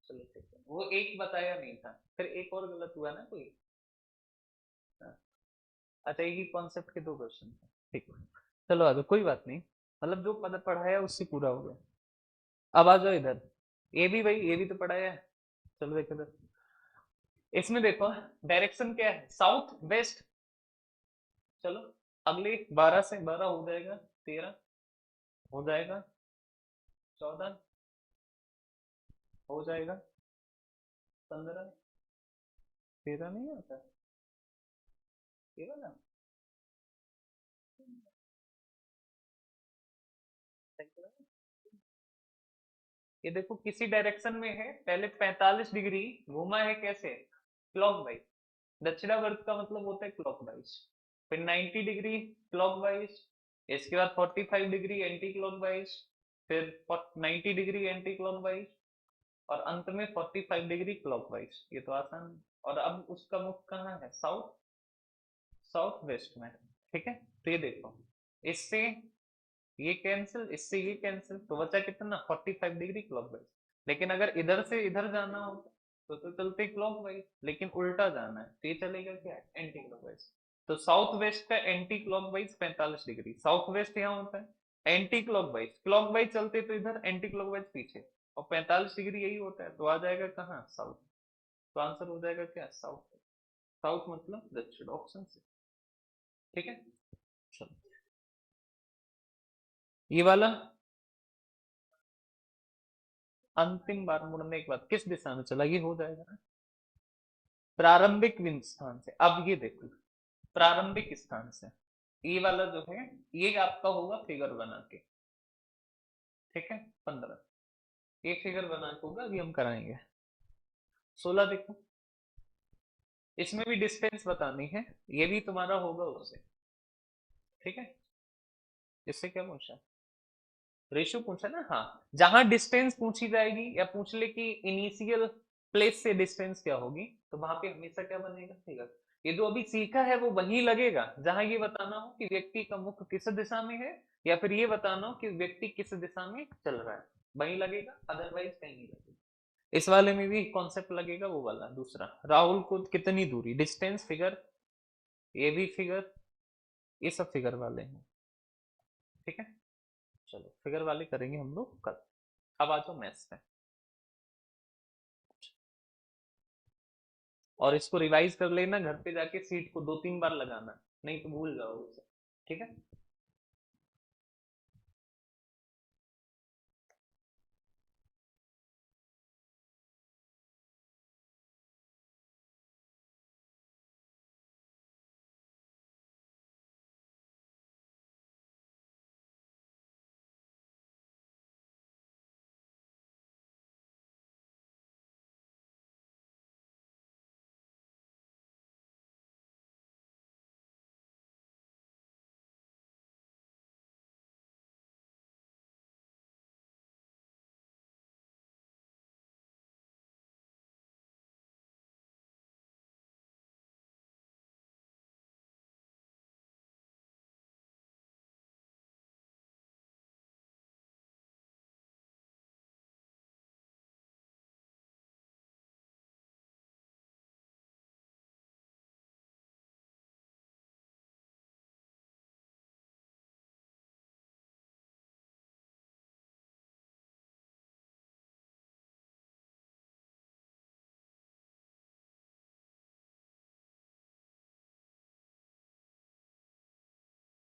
चलो ठीक है, वो एक बताया नहीं था, फिर एक और गलत हुआ ना कोई, हाँ। अच्छा एक ही कॉन्सेप्ट के 2 क्वेश्चन थे, ठीक है, चलो आ जाओ, कोई बात नहीं, मतलब जो पद पढ़ाया उससे पूरा हो गया। अब आ जाओ इधर, ये भी भाई, ये भी तो पढ़ाया है, चलो देखो इधर, इसमें देखो डायरेक्शन क्या है, साउथ वेस्ट। चलो अगले 12 से 12 हो जाएगा, 13 हो जाएगा, 14 हो जाएगा, 15, 13 नहीं आता, ये वाला, ये देखो किसी डायरेक्शन में है, पहले 45 डिग्री घूमा है, कैसे, क्लॉकवाइज, दक्षिणावर्त का मतलब होता है क्लॉकवाइज, फिर 90 डिग्री क्लॉकवाइज, इसके बाद 45 डिग्री एंटी क्लॉकवाइज, फिर 90 डिग्री एंटी क्लॉकवाइज, और अंत में 45 डिग्री क्लॉकवाइज, ये तो आसान है। और अब उसका मुख कहाँ है, साउथ, साउथ वेस्ट में, ठीक है। तो ये देखो, इससे ये कैंसिल, इससे ये कैंसिल, तो बचा कितना, 45 डिग्री क्लॉकवाइज। लेकिन अगर इधर से इधर जाना हो तो चलते क्लॉकवाइज, लेकिन उल्टा जाना है तो ये चलेगा क्या, एंटी क्लॉकवाइज। तो साउथ वेस्ट का anti clockwise 45 degree, south west यहाँ होता है, एंटी क्लॉकवाइज, क्लॉकवाइज चलते तो इधर, एंटी क्लॉकवाइज पीछे, और 45 डिग्री यही होता है, तो आ जाएगा कहाँ, साउथ। तो आंसर हो जाएगा क्या, साउथ। साउथ मतलब दक्षिण, ऑप्शन से। ठीक है, चलो ये वाला, अंतिम बार मुड़ने के बाद किस दिशा में चला, ये हो जाएगा ना। प्रारंभिक स्थान से, अब ये देखो, प्रारंभिक स्थान से, ये वाला जो है ये आपका होगा फिगर बना के। ठीक है, 15 ये फिगर बना के होगा, अभी हम कराएंगे। 16 देखो, इसमें भी डिस्टेंस बतानी है, ये भी तुम्हारा होगा उससे। ठीक है, इससे क्या पूछा, रेशियो पूछा ना, हाँ। जहां डिस्टेंस पूछी जाएगी या पूछ ले कि इनिशियल प्लेस से डिस्टेंस क्या होगी, तो वहां पे हमेशा क्या बनेगा, फिगर। ये जो अभी सीखा है वो वही लगेगा जहां ये बताना हो कि व्यक्ति का मुख किस दिशा में है, या फिर ये बताना हो कि व्यक्ति किस दिशा में चल रहा है, वही लगेगा, अदरवाइज कहीं नहीं लगेगा। इस वाले में भी कॉन्सेप्ट लगेगा वो वाला दूसरा, राहुल को कितनी दूरी, डिस्टेंस फिगर, ये भी फिगर, ये सब फिगर वाले हैं। ठीक है, चलो फिगर वाले करेंगे हम लोग कल। अब आ जाओ मैथ्स में, और इसको रिवाइज कर लेना घर पे जाके, सीट को 2-3 बार लगाना, नहीं तो भूल जाओगे उसे। ठीक है,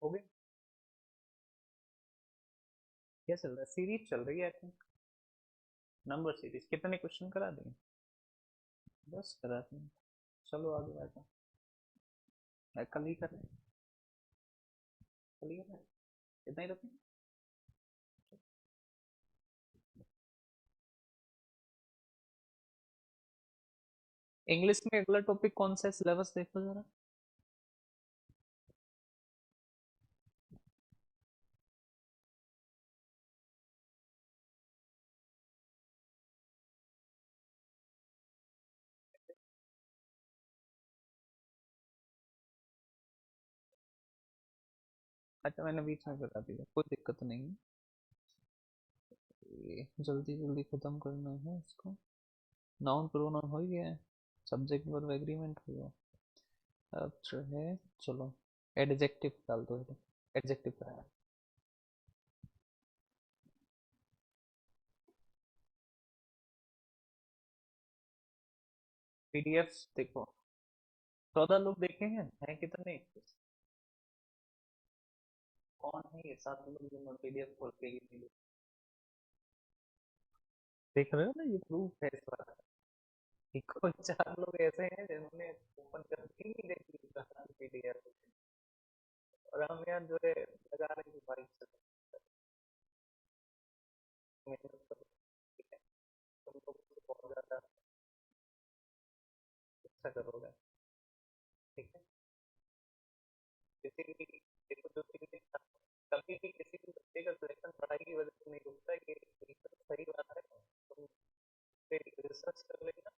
हो गया। क्या चल रहा है, सीरीज चल रही है आई थिंक, नंबर सीरीज। कितने क्वेश्चन करा देंगे, 10 करा देंगे। चलो आगे आ जाओ, कल ही कर रहे हैं, कल ही कर रहे हैं, इतना ही रखें। इंग्लिश में अगला टॉपिक कौन सा है, सिलेबस देखो जरा। अच्छा मैंने बीच में बता दिया, कोई दिक्कत नहीं है, ये जल्दी जल्दी खत्म करना है इसको। नाउन प्रोनाउन हो गया है, सब्जेक्ट वर्ब एग्रीमेंट हो गया। अब जो है, चलो एडजेक्टिव डाल दो, एडजेक्टिव का है। पीडीएफ देखो, 14 लोग देखे हैं कितने, कौन है ये 7 लोग जो पीडीएफ खोल के ही नहीं देख रहे हो ना, ये प्रूफ है इस बात कि कोई 4 लोग ऐसे हैं जिन्होंने ओपन करके ही नहीं देखी पीडीएफ, और हम यार जो है लगा रहे हैं भाई मेहनत करो। ठीक है, तुम लोग तो बहुत ज्यादा अच्छा करोगे। ठीक है, किसी भी देखो जो चीजें कभी भी किसी भी बच्चे का सिलेक्शन पढ़ाई की वजह से नहीं रुकता है, ये बिल्कुल सही बात है। तुम पे रिसर्च कर लेना,